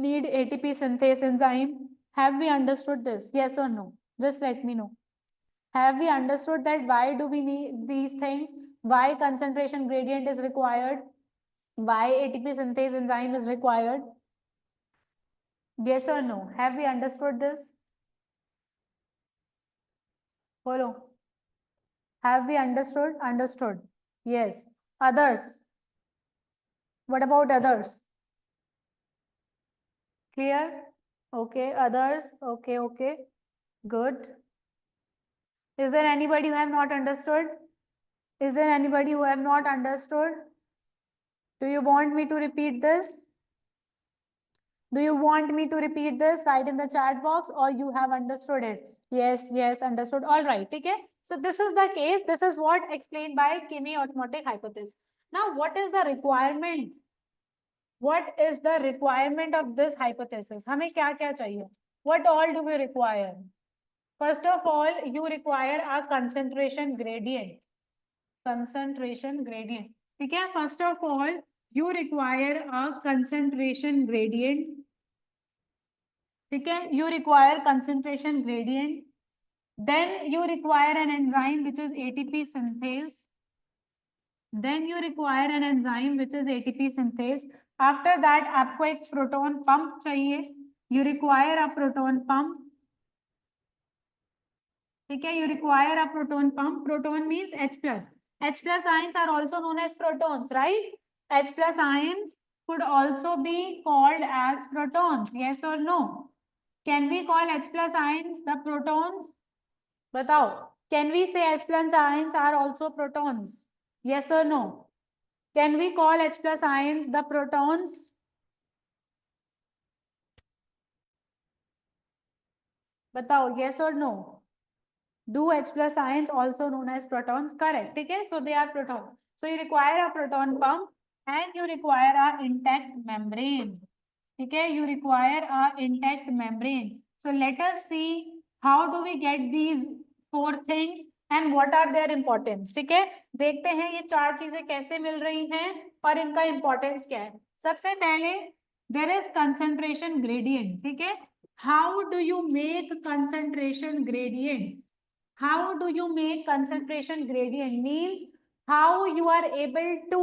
need ATP synthase enzyme? Have we understood this? Yes or no? Just let me know. Have we understood that why do we need these things? Why concentration gradient is required? Why ATP synthase enzyme is required? Yes or no? Have we understood this? Follow. Have we understood? Understood. Yes. Others. What about others? Clear? Okay. Others? Okay. Okay. Good. Is there anybody who have not understood? Is there anybody who have not understood? Do you want me to repeat this? Do you want me to repeat this? Write in the chat box, or you have understood it? Yes, yes, understood. All right, okay. So this is the case. This is what explained by chemi-osmotic hypothesis. Now, what is the requirement? What is the requirement of this hypothesis? हमें क्या क्या चाहिए? What all do we require? First of all, you require a concentration gradient. Concentration gradient. ठीक है? First of all, you require a concentration gradient. ठीक है? You require concentration gradient. Then you require an enzyme which is ATP synthase. Then you require an enzyme which is ATP synthase. After that, आपको एक proton pump चाहिए. You require a proton pump. ठीक है? You require a proton pump. Proton means H plus. H plus ions are also known as protons, right? H plus ions could also be called as protons. Yes or no? Can we call H plus ions the protons? बताओ. Can we say H plus ions are also protons? Yes or no? Can we call H plus ions the protons? बताओ. Yes or no? Do H plus ions also known as protons? Correct. Okay, so they are protons. So you require a proton pump and you require a intact membrane. Okay, you require a intact membrane. So let us see how do we get these four things and what are their importance. ठीक है, देखते हैं ये चार चीजें कैसे मिल रही हैं और इनका importance क्या है. सबसे पहले there is concentration gradient. ठीक है, how do you make concentration gradient? How do you make concentration gradient? Means how you are able to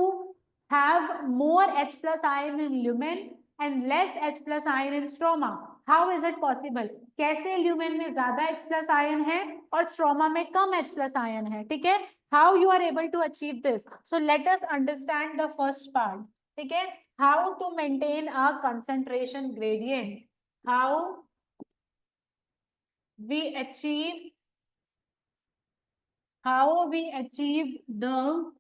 have more H plus ion in lumen and less H plus ion in stroma. How is it possible? कैसे lumen में ज्यादा H plus ion है और stroma में कम H plus ion है. ठीक है, how you are able to achieve this? So let us understand the first part. ठीक है, how to maintain a concentration gradient. How we achieve the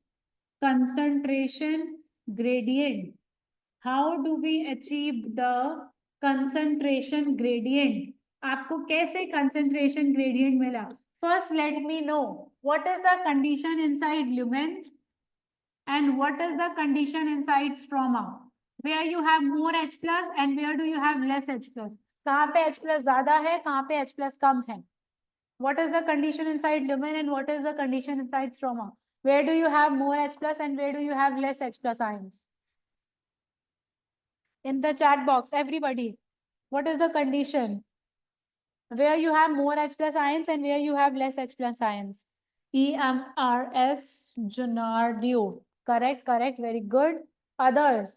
concentration gradient. How do we achieve the concentration gradient? आपको कैसे concentration gradient मिला? First, let me know what is the condition inside lumen and what is the condition inside stroma. Where you have more H plus and where do you have less H plus? कहाँ पे H plus ज़्यादा है, कहाँ पे H plus कम है? What is the condition inside lumen and what is the condition inside stroma? Where do you have more H plus and where do you have less H plus ions? In the chat box, everybody, what is the condition? Where you have more H plus ions and where you have less H plus ions? EMRS Junardio. Correct, correct, very good. Others?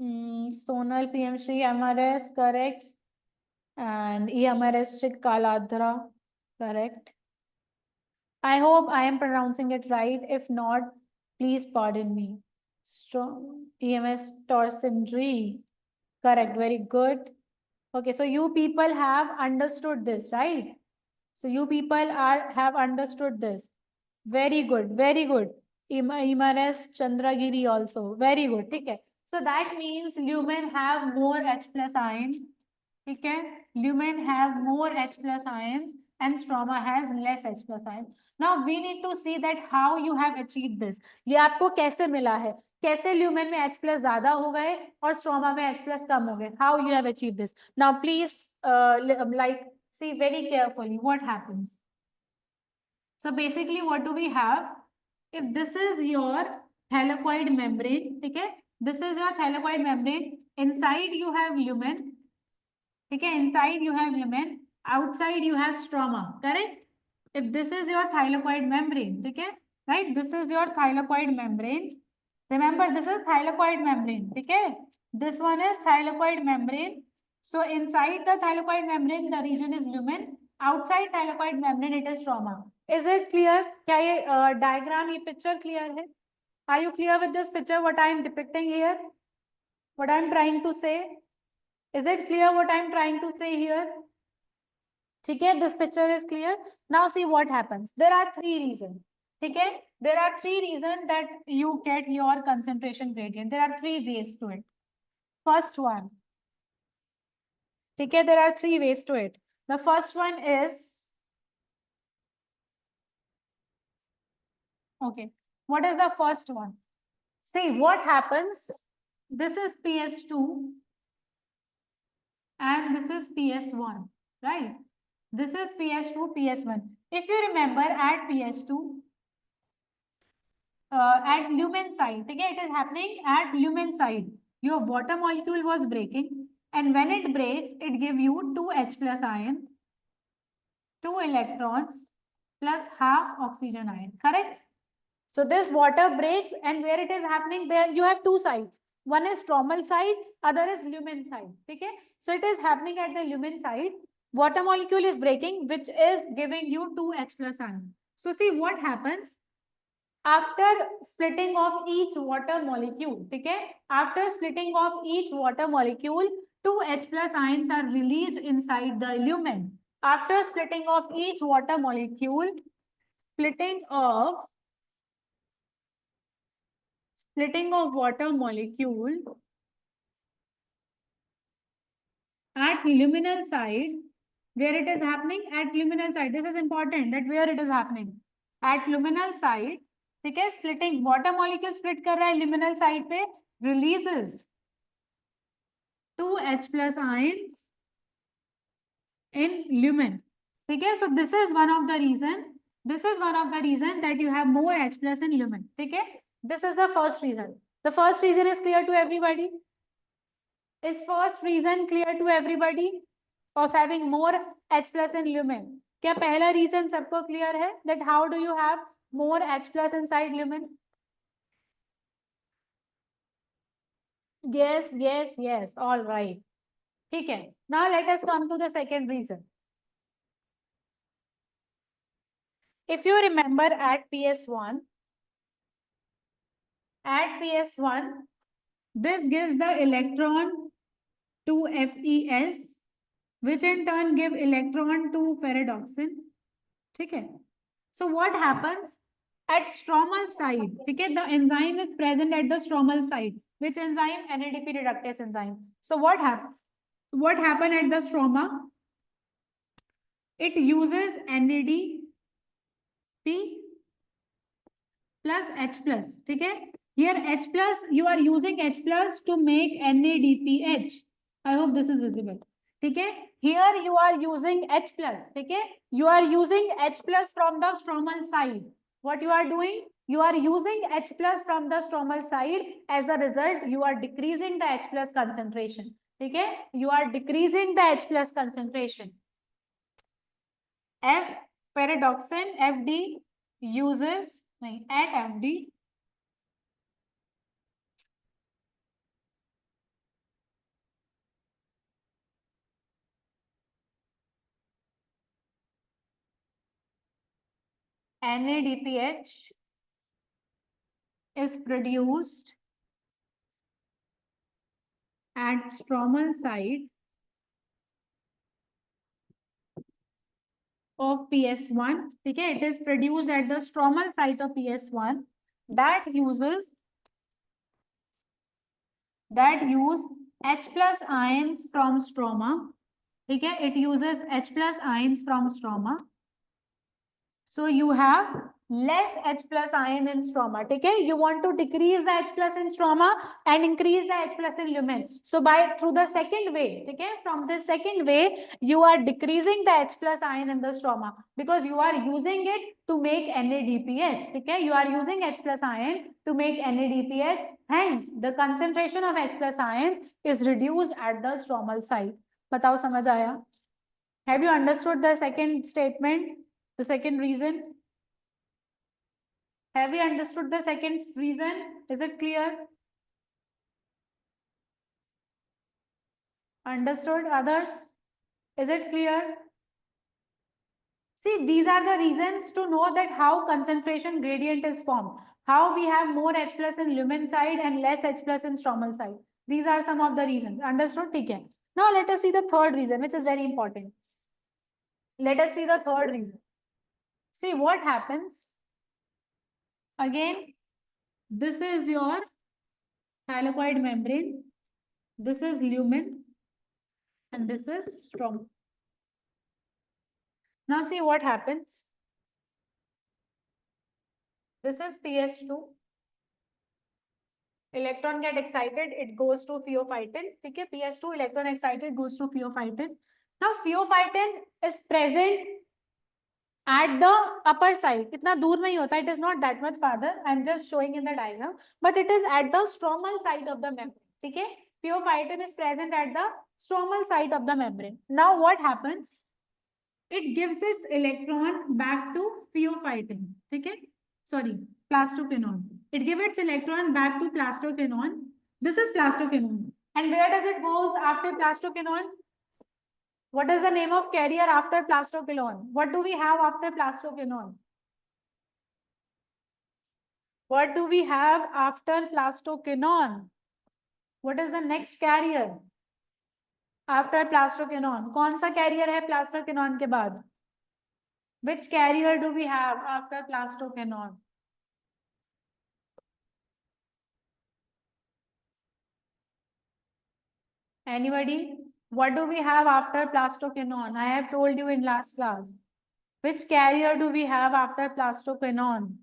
Sonal PM Shri MRS, correct. And EMRS Chit Kaladra, correct. I hope I am pronouncing it right. If not, please pardon me. Strong EMS Torsindri. Correct. Very good. Okay, so you people have understood this, right? So you people have understood this. Very good. Very good. Imares Chandragiri also. Very good. Okay. So that means lumen have more H plus ions. Okay. Lumen have more H plus ions and stroma has less H plus ions. Now we need to see that how you have achieved this. ये आपको कैसे मिला है, कैसे lumen में H plus ज्यादा हो गए और स्ट्रोमा में H प्लस कम हो गए. How you have achieved this? Now please like see very carefully what happens. So basically what do we have? If this is your thylakoid membrane, ठीक है, this is your thylakoid membrane, inside you have lumen, ठीक है, inside you have lumen, outside you have stroma, correct? If this is your thylakoid membrane, ठीक है, right, this is your thylakoid membrane, remember this is thylakoid membrane, ठीक है, this one is thylakoid membrane. So inside the thylakoid membrane the region is lumen, outside thylakoid membrane it is stroma. Is it clear? क्या ये diagram, ये picture clear है? Are you clear with this picture what I am depicting here, what I am trying to say? Is it clear what I am trying to say here? ठीक है, this picture is clear. Now see what happens. There are three reasons. ठीक है, there are three reasons that you get your concentration gradient. There are three ways to it. First one, ठीक है, there are three ways to it. The first one is, okay, what is the first one? See what happens. This is PS2 and this is PS1, right? This is PS2, PS1. If you remember at PS2, at lumen side, okay, it is happening at lumen side. Your water molecule was breaking, and when it breaks, it give you 2 H plus ion, 2 electrons, plus half oxygen ion, correct? So this water breaks, and where it is happening, there you have two sides. One is stromal side, other is lumen side, okay? So it is happening at the lumen side. Water molecule is breaking, which is giving you 2 H plus ion. So see what happens after splitting of each water molecule, okay? After splitting of each water molecule, 2 H plus ions are released inside the lumen. After splitting of each water molecule, splitting of water molecule at luminal side, where it is happening at luminal side. This is important, that where it is happening at luminal side, ठीक है, splitting water molecule split कर रहा है luminal side पे, releases 2 H plus ions in lumen, ठीक है. So this is one of the reason that you have more H plus in lumen, ठीक है. This is the first reason. The first reason is clear to everybody. Is first reason clear to everybody of having more H plus in lumen? क्या पहला reason सबको clear है that how do you have more H plus inside lumen? Yes, yes, yes. All right. ठीक है. Now let us come to the second reason. If you remember at PS1, this gives the electron to FeS, which in turn give electron to ferredoxin. ठीक है. So what happens at stromal side? ठीक है, the enzyme is present at the stromal side. Which enzyme? NADP reductase enzyme. So what happened? What happened at the stroma? It uses NADP plus H plus. ठीक है. Here H plus, you are using H plus to make NADPH. I hope this is visible. ठीक है. Here you are using H plus. ठीक है. You are using H plus from the stromal side. What you are doing? You are using H plus from the stromal side. As a result, you are decreasing the H plus concentration. ठीक है. You are decreasing the H plus concentration. F ferredoxin FD uses at FD NADPH is produced at stromal side of PS1. ठीक है, it is produced at the stromal site of PS1 that use H plus ions from stroma. ठीक है, it uses H plus ions from stroma So you have less H plus ion in stroma. ठीक है? You want to decrease the H plus in stroma and increase the H plus in lumen. So through the second way, ठीक है? From the second way, you are decreasing the H plus ion in the stroma because you are using it to make NADPH. ठीक है? You are using H plus ion to make NADPH. Hence, the concentration of H plus ions is reduced at the stromal site. बताओ समझ आया? Have you understood the second statement? The second reason? Have you understood the second reason? Is it clear? Understood, others? Is it clear? See, these are the reasons to know that how concentration gradient is formed. How we have more H plus in lumen side and less H plus in stromal side. These are some of the reasons. Understood? Okay. Now let us see the third reason, which is very important. Let us see the third reason. See what happens. Again, this is your thylakoid membrane. This is lumen. And this is stroma. Now see what happens. This is PS2. Electron get excited, it goes to pheophytin. Okay, PS2 electron excited goes to pheophytin. Now pheophytin is present at the upper side. Itna dur nahi hota, it is not that much farther. I'm just showing in the diagram, but it is at the stromal side of the membrane. Okay, pheophytin is present at the stromal side of the membrane. Now what happens? It gives its electron back to pheophytin. Okay, sorry, plastoquinone. It gives its electron back to plastoquinone. This is plastoquinone. And where does it goes after plastoquinone? What is the name of carrier after plastoquinone? What do we have after plastoquinone? What do we have after plastoquinone? What is the next carrier after plastoquinone? कौन सा carrier है plastoquinone के बाद? Which carrier do we have after plastoquinone? Anybody? What do we have after plastoquinone? I have told you in last class. Which carrier do we have after plastoquinone?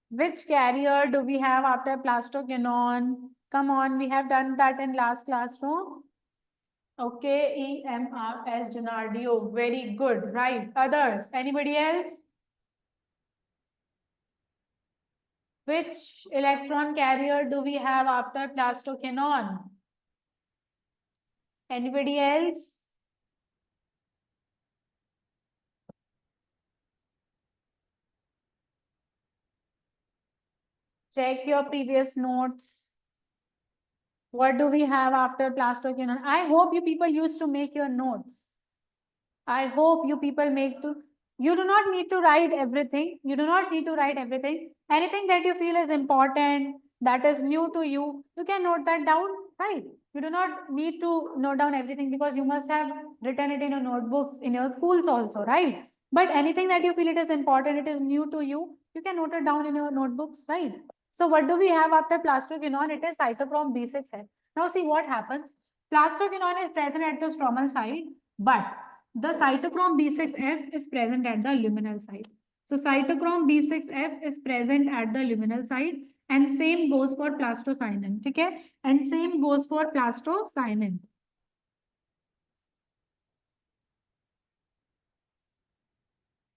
Which carrier do we have after plastoquinone? Come on, we have done that in last class, no? Okay, EMRS Gennardio. Very good, right? Others? Anybody else? Which electron carrier do we have after plastoquinone? Anybody else? Check your previous notes. What do we have after plastoquinone? I hope you people used to make your notes. I hope you people you do not need to write everything. You do not need to write everything. Anything that you feel is important, that is new to you, you can note that down, right? You do not need to note down everything because you must have written it in your notebooks in your schools also, right? But anything that you feel it is important, it is new to you, you can note it down in your notebooks, right? So what do we have after plastoquinone? It is cytochrome B6F. Now see what happens. Plastoquinone is present at the stromal side, but the cytochrome B6F is present at the luminal side. So cytochrome B6F is present at the luminal side and same goes for plastocyanin. Okay? And same goes for plastocyanin.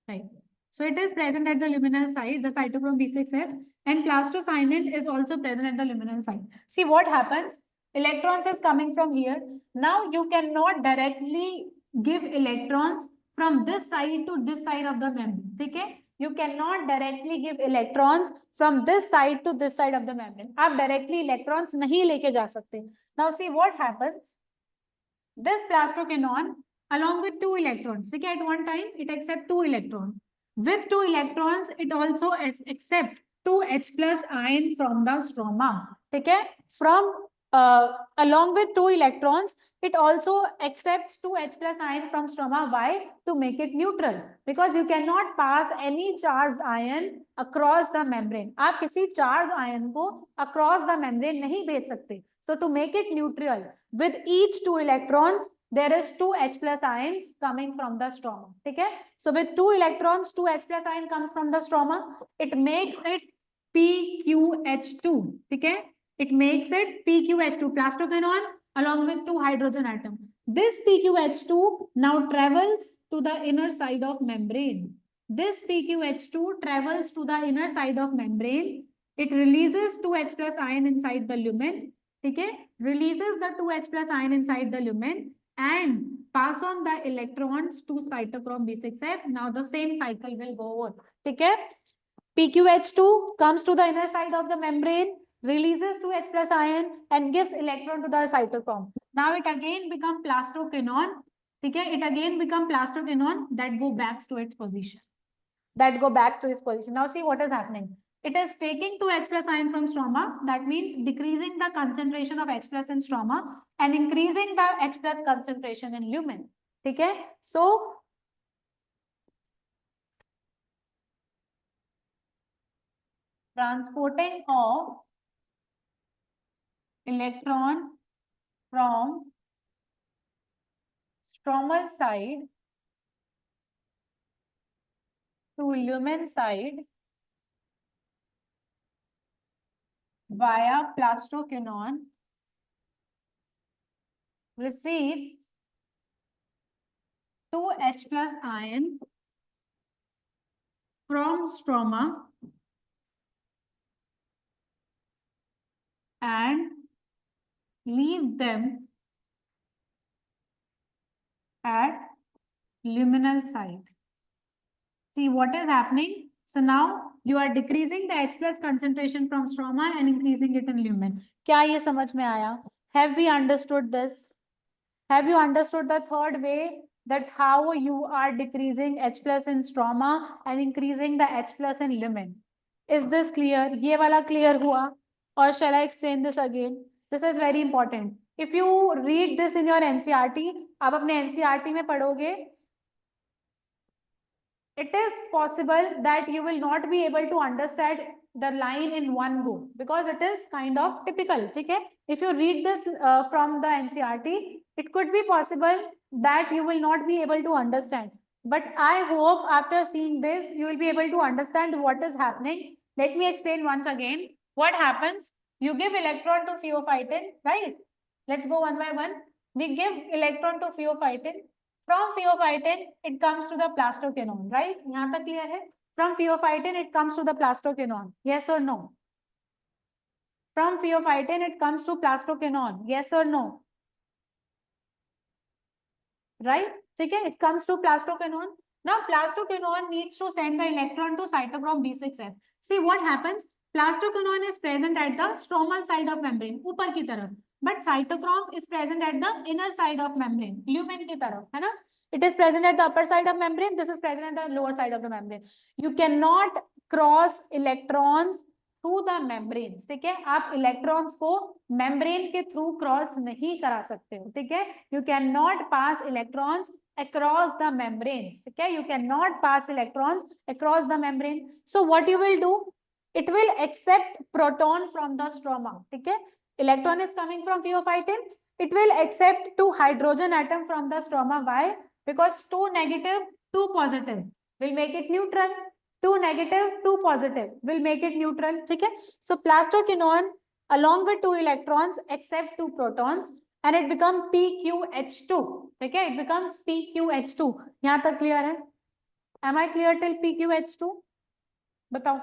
Right. So it is present at the luminal side, the cytochrome B6F, and plastocyanin is also present at the luminal side. See what happens? Electrons is coming from here. Now you cannot directly give electrons from this side to this side of the membrane. Okay? You cannot directly give electrons from this side to this side of the membrane. आप directly electrons नहीं लेके जा सकते. Now see what happens? This plastoquinone along with 2 electrons. Okay, at one time it accepts 2 electrons. With 2 electrons, it also accepts 2 H plus ion from the stroma. Okay, from along with 2 electrons, it also accepts 2 H plus ion from stroma. Why? To make it neutral. Because you cannot pass any charged ion across the membrane. आप किसी charged ion को across the membrane नहीं भेज सकते. So to make it neutral, with each 2 electrons, there is 2 H plus ions coming from the stroma. Okay? So with 2 electrons, 2 H plus ion comes from the stroma. It makes it PQH2. Okay? It makes it PQH2, plastoquinone, along with 2 hydrogen atoms. This PQH2 now travels to the inner side of membrane. This PQH2 travels to the inner side of membrane. It releases 2 H plus ion inside the lumen. Okay? Releases the 2 H plus ion inside the lumen and pass on the electrons to cytochrome B6F. Now the same cycle will go on. Okay? PQH2 comes to the inner side of the membrane, releases 2 H plus ion and gives electron to the cytochrome. Now it again becomes plastoquinone. Okay? It again becomes plastoquinone that go back to its position. Now see what is happening. It is taking 2 H plus ion from stroma. That means decreasing the concentration of H plus in stroma and increasing the H plus concentration in lumen. Okay? So transporting of electron from stromal side to lumen side via plastoquinone receives 2 H plus ion from stroma and leave them at luminal side. See what is happening? So now you are decreasing the H plus concentration from stroma and increasing it in lumen. क्या ये समझ में आया? Have we understood this? Have you understood the third way that how you are decreasing H plus in stroma and increasing the H plus in lumen? Is this clear? ये वाला clear हुआ? Or shall I explain this again? This is very important. If you read this in your NCERT, आप अपने NCERT में पढ़ोगे, it is possible that you will not be able to understand the line in one go because it is kind of typical. Okay? If you read this from the NCERT, it could be possible that you will not be able to understand. But I hope after seeing this, you will be able to understand what is happening. Let me explain once again. What happens? You give electron to pheophytin, right? Let's go one by one. We give electron to pheophytin. From pheophytin, it comes to the plastoquinone, right? यहाँ तक clear है? From pheophytin, it comes to the plastoquinone. Yes or no? From pheophytin, it comes to plastoquinone. Yes or no? Right? Okay, it comes to plastoquinone. Now, plastoquinone needs to send the electron to cytochrome B6F. See what happens? Plastoquinone is present at the stromal side of membrane, ऊपर की तरफ. But cytochrome is present at the inner side of membrane, lumen की तरफ, है ना? It is present at the upper side of membrane. This is present at the lower side of the membrane. You cannot cross electrons through the membrane. ठीक है? आप electrons को membrane के through cross नहीं करा सकते हो. ठीक है? You can not pass electrons across the membranes. Okay, you cannot pass electrons across the membrane. So what you will do? It will accept proton from the stroma. Okay, electron is coming from pheophytin. It will accept 2 hydrogen atom from the stroma. Why? Because 2 negative, 2 positive will make it neutral. 2 negative, 2 positive will make it neutral. Okay, so plastoquinone along with 2 electrons accept 2 protons. And it becomes PQH2. Okay, it becomes PQH2. यहाँ तक clear है? Am I clear till PQH2? बताओ.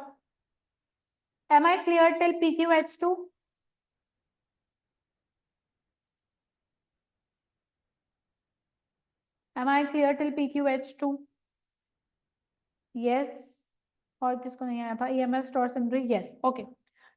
Am I clear till PQH2? Am I clear till PQH2? Yes. और किसको नहीं आया था? EMS torsionary. Yes. Okay.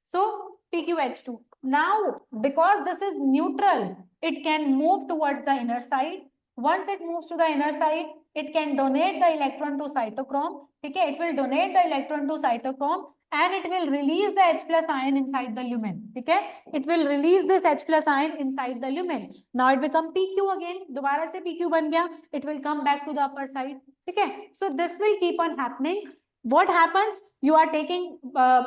So PQH2. Now, because this is neutral, it can move towards the inner side. Once it moves to the inner side, it can donate the electron to cytochrome. Okay, it will donate the electron to cytochrome and it will release the H plus ion inside the lumen. Okay, it will release this H plus ion inside the lumen. Now it become PQ again. दोबारा से PQ बन गया. It will come back to the upper side. Okay, so this will keep on happening. What happens? You are taking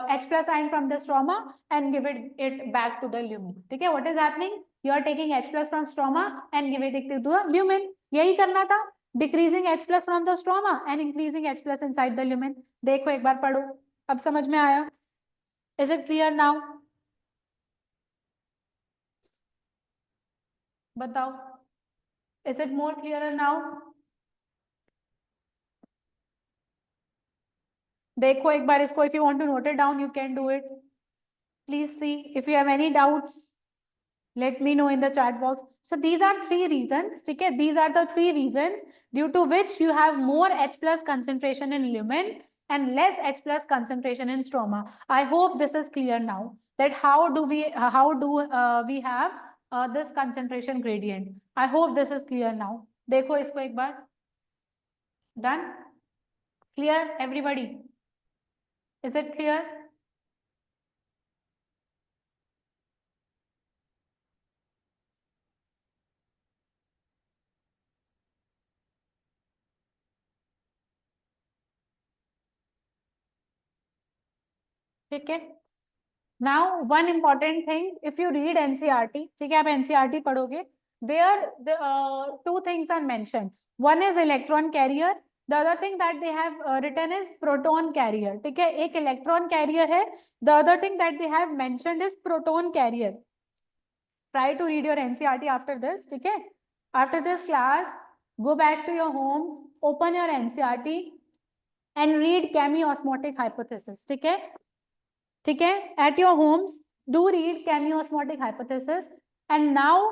H plus ion from the stroma and give it back to the lumen. Okay, what is happening? You are taking H plus from stroma and give it to the lumen. यही करना था. Decreasing H plus from the stroma and increasing H plus inside the lumen. देखो एक बार पढ़ो. अब समझ में आया? Is it clear now? बताओ. Is it more clearer now? देखो एक बार इसको. If you want to note it down, you can do it. Please see. If you have any doubts, let me know in the chat box. So these are three reasons. Okay, these are the three reasons due to which you have more H plus concentration in lumen and less H plus concentration in stroma. I hope this is clear now. That how do we have this concentration gradient? I hope this is clear now. देखो इसको एक बार. Done? Clear, everybody? Is it clear? ठीक है. Now one important thing, if you read NCERT, ठीक है, आप NCERT पढ़ोगे, there the two things are mentioned. One is electron carrier. The other thing that they have written is proton carrier. ठीक है, एक electron carrier है. The other thing that they have mentioned is proton carrier. Try to read your NCERT after this. ठीक है. After this class, go back to your homes, open your NCERT and read chemiosmotic hypothesis. ठीक है. ठीक है. At your homes, do read chemiosmotic hypothesis. And now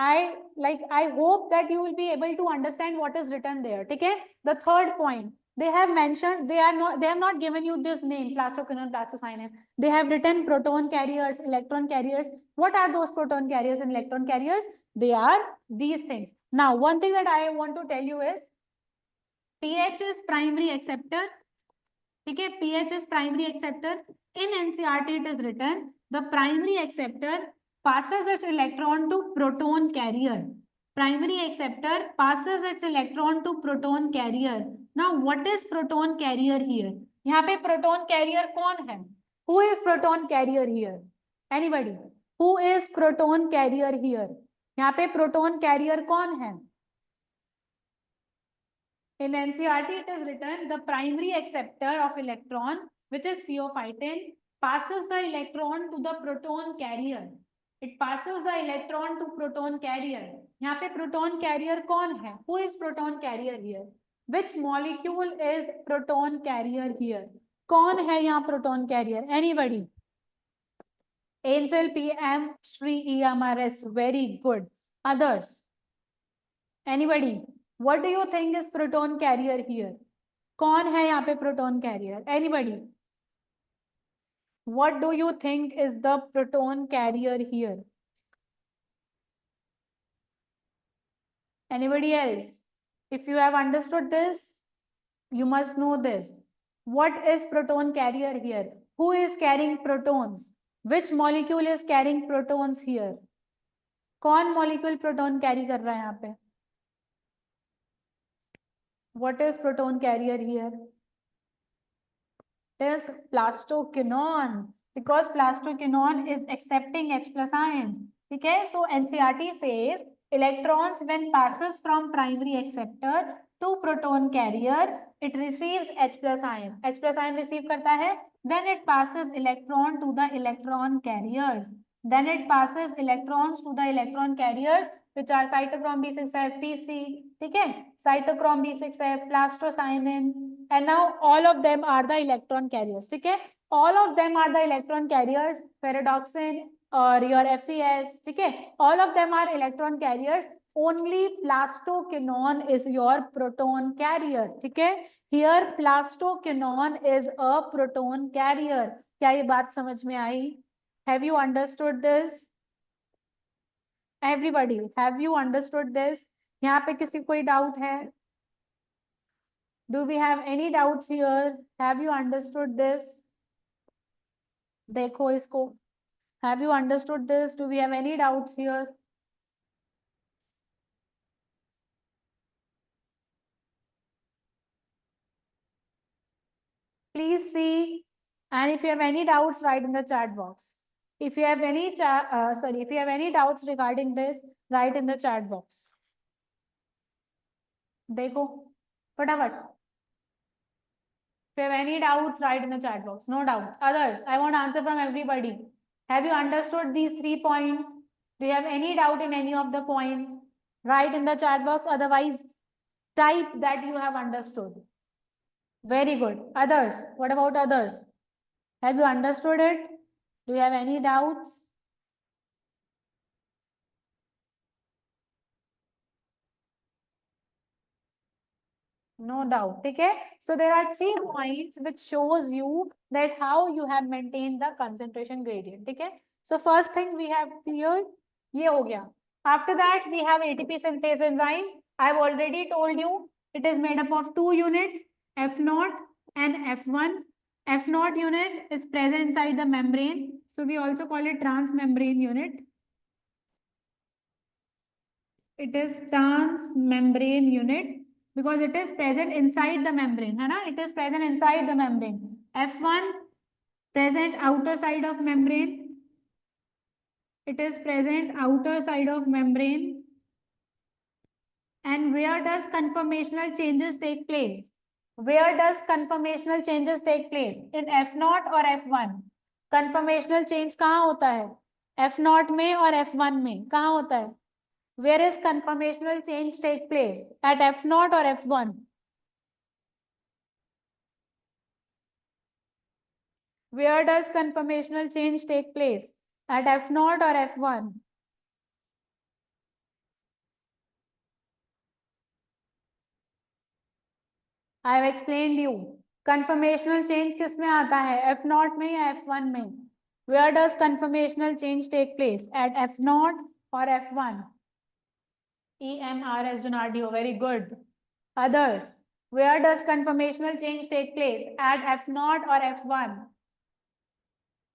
I hope that you will be able to understand what is written there. ठीक है. The third point, they have mentioned, they have not given you this name, plastoquinone, plastocyanin. They have written proton carriers, electron carriers. What are those proton carriers and electron carriers? They are these things. Now, one thing that I want to tell you is pH is primary acceptor. ठीक है, pH is primary acceptor. In NCERT it is written the primary acceptor passes its electron to proton carrier. Primary acceptor passes its electron to proton carrier. Now what is proton carrier here? यहाँ पे proton carrier कौन है? Who is proton carrier here? Anybody? Who is proton carrier here? यहाँ पे proton carrier कौन है? In NCERT, it is written the primary acceptor of electron, which is pheophytin, passes the electron to the proton carrier. It passes the electron to proton carrier. यहाँ पे proton carrier कौन है? Who is proton carrier here? Which molecule is proton carrier here? कौन है यहाँ proton carrier? Anybody? Angel PM, Shri EMRS, very good. Others? Anybody? What do you think is proton carrier here? कौन है यहाँ पे proton carrier? Anybody? What do you think is the proton carrier here? Anybody else? If you have understood this, you must know this. What is proton carrier here? Who is carrying protons? Which molecule is carrying protons here? कौन molecule proton carry कर रहा है यहाँ पे? What is proton carrier here? It is plastoquinone, because plastoquinone is accepting H plus ions. Okay, so NCERT says electrons when passes from primary acceptor to proton carrier, it receives H plus ion. H plus ion receive करता है, then it passes electron to the electron carriers. Then it passes electrons to the electron carriers, which are cytochrome B6 है, PC, ठीक है, cytochrome B6 है, plastocyanin, and now all of them are the electron carriers. ठीक है, all of them are the electron carriers, ferredoxin or your FES, ठीक है, all of them are electron carriers. Only plastoquinone is your proton carrier. ठीक है, here plastoquinone is a proton carrier. क्या ये बात समझ में आई? Have you understood this? Everybody, have you understood this? यहाँ पे किसी कोई डाउट है? Do we have any doubts here? Have you understood this? देखो इसको. Have you understood this? Do we have any doubts here? please see, and if you have any doubts, write in the chat box. If you have any if you have any doubts regarding this, write in the chat box. देखो फटाफट. If you have any doubts, write in the chat box. No doubts. Others, I want answer from everybody. Have you understood these 3 points? Do you have any doubt in any of the points? Write in the chat box. Otherwise, type that you have understood. Very good. Others, what about others? Have you understood it? Do you have any doubts? No doubt. Okay. So there are 3 points which shows you that how you have maintained the concentration gradient. Okay. So first thing we have cleared. ये हो गया. After that we have ATP synthase enzyme. I've already told you it is made up of 2 units, F0 and F1. F0 unit is present inside the membrane. So we also call it transmembrane unit. It is transmembrane unit because it is present inside the membrane, है ना? It is present inside the membrane. F1 present outer side of membrane. It is present outer side of membrane. And where does conformational changes take place? Where does conformational changes take place? In F0 or F1? Conformational change कहाँ होता है? F0 में और F1 में कहाँ होता है? Where is conformational change take place? At F0 or F1? Where does conformational change take place? At F0 or F1? I have explained you. Conformational change किस में आता है? F0 में या F1 में? Where does conformational change take place? At F0 or F1? EMRS Junardio, very good. Others, where does conformational change take place? At F0 or F1?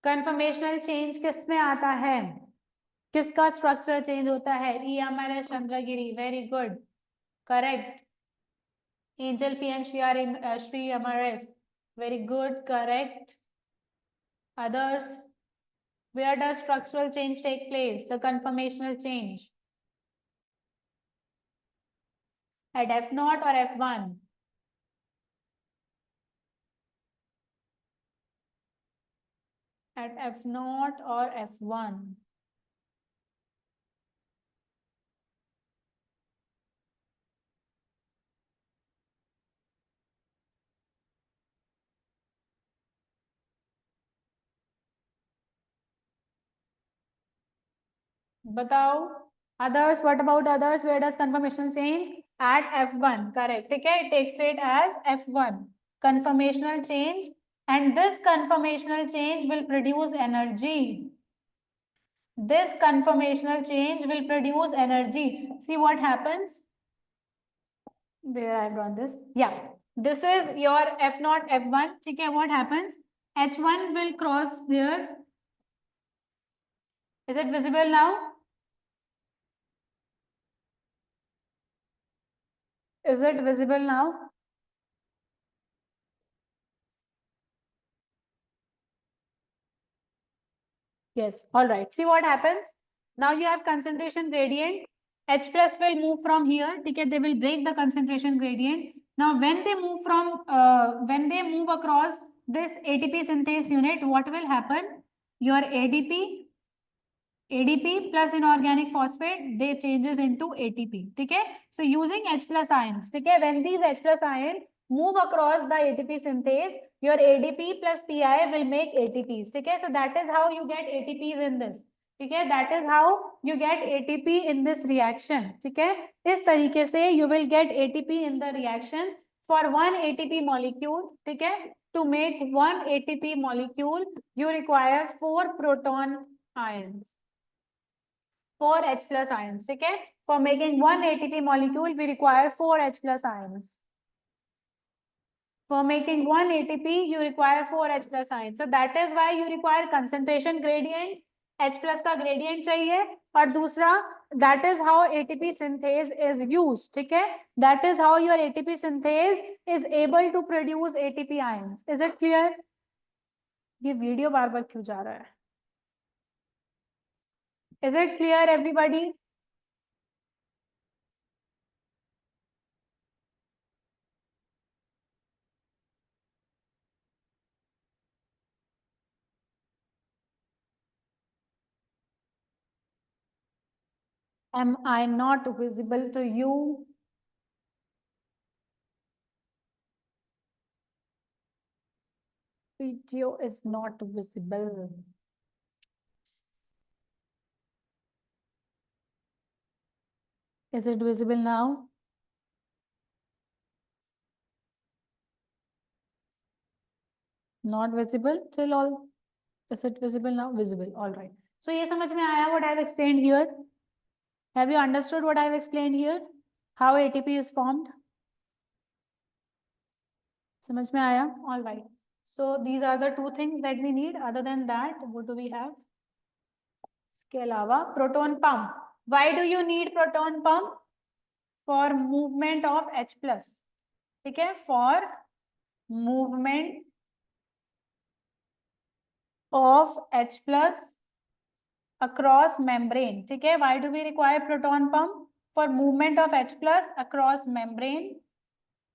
Conformational change किस में आता है? किसका स्ट्रक्चर चेंज होता है? EMRS Chandragiri, very good, correct. Angel PM Shri MRS, very good, correct. Others, where does structural change take place? The conformational change. At F0 or F1? At F0 or F1? बताओ. Others, what about others? Where does conformational change? At F1, correct. Okay, it takes place as F1. Conformational change, and this conformational change will produce energy. This conformational change will produce energy. See what happens? Where I've drawn this? Yeah, this is your F0, F1. Okay, what happens? H1 will cross there. Is it visible now? Is it visible now? Yes, all right. See what happens? Now you have concentration gradient. H plus will move from here. Okay, they will break the concentration gradient. Now, when they move across this ATP synthase unit, what will happen? Your ADP plus inorganic phosphate, they changes into ATP. Okay, so using H plus ions. Okay, when these H plus ions move across the ATP synthase, your ADP plus PI will make ATPs. Okay, so that is how you get ATPs in this. Okay, that is how you get ATP in this reaction. Okay, इस तरीके से you will get ATP in the reactions for one ATP molecule. Okay, to make one ATP molecule, you require 4 proton ions. 4 H plus ions. Okay, for making one ATP molecule, we require 4 H plus ions. For making one ATP, you require 4 H plus ions. So that is why you require concentration gradient. H plus का gradient चाहिए और दूसरा that is how ATP synthase is used. ठीक है, that is how your ATP synthase is able to produce ATP ions. Is it clear? ये video बार बार क्यों जा रहा है? Is it clear everybody? Am I not visible to you? Video is not visible. Is it visible now? Not visible till all. Is it visible now? Visible. All right. So ये समझ में आया what I have explained here? Have you understood what I have explained here? How ATP is formed? समझ में आया? All right. So these are the two things that we need. Other than that, what do we have? इसके अलावा proton pump. Why do you need proton pump? For movement of H plus. ठीक है? For movement of H plus across membrane. ठीक है? Why do we require proton pump? For movement of H plus across membrane.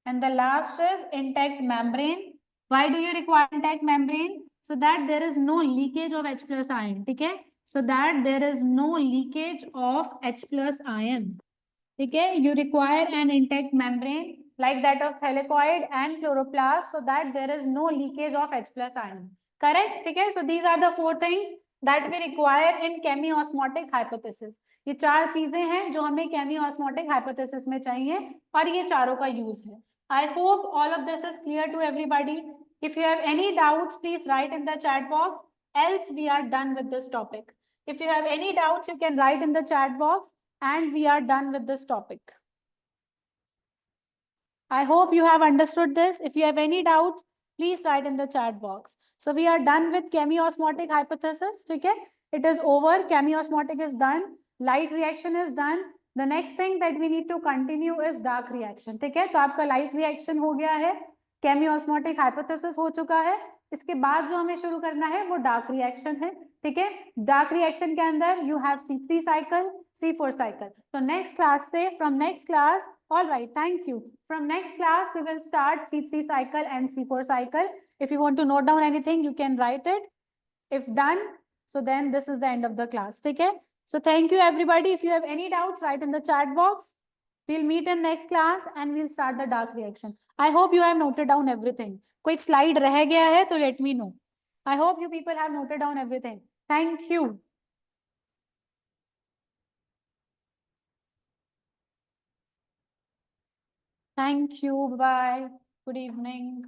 And the last is intact membrane. Why do you require intact membrane? So that there is no leakage of H plus ion. ठीक है? So that there is no leakage of H plus ion. ठीक है? You require an intact membrane like that of thylakoid and chloroplast so that there is no leakage of H plus ion. Correct? ठीक है? So these are the four things that we require in chemiosmotic hypothesis. ये चार चीजें हैं जो हमें chemiosmotic hypothesis में चाहिए और ये चारों का यूज है. I hope all of this is clear to everybody. If you have any doubts, please write in the chat box. Else we are done with this topic. If you have any doubts, you can write in the chat box and we are done with this topic. I hope you have understood this. If you have any doubts, please write in the chat box. So we are done with chemiosmotic hypothesis. Okay? It is over. Chemiosmotic is done. Light reaction is done. The next thing that we need to continue is dark reaction. ठीक है? तो आपका light reaction हो गया है. Chemiosmotic hypothesis हो चुका है. इसके बाद जो हमें शुरू करना है वो dark reaction है. ठीक है? Dark reaction के अंदर you have C3 cycle, C4 cycle. So next class से from next class, all right, thank you. From next class we will start C3 cycle and C4 cycle. If you want to note down anything, you can write it. If done, so then this is the end of the class. ठीक है? So thank you everybody. If you have any doubts, write in the chat box. We'll meet in next class and we'll start the dark reaction. I hope you have noted down everything. कोई slide रह गया है तो let me know. I hope you people have noted down everything. Thank you. Thank you. Bye. Good evening.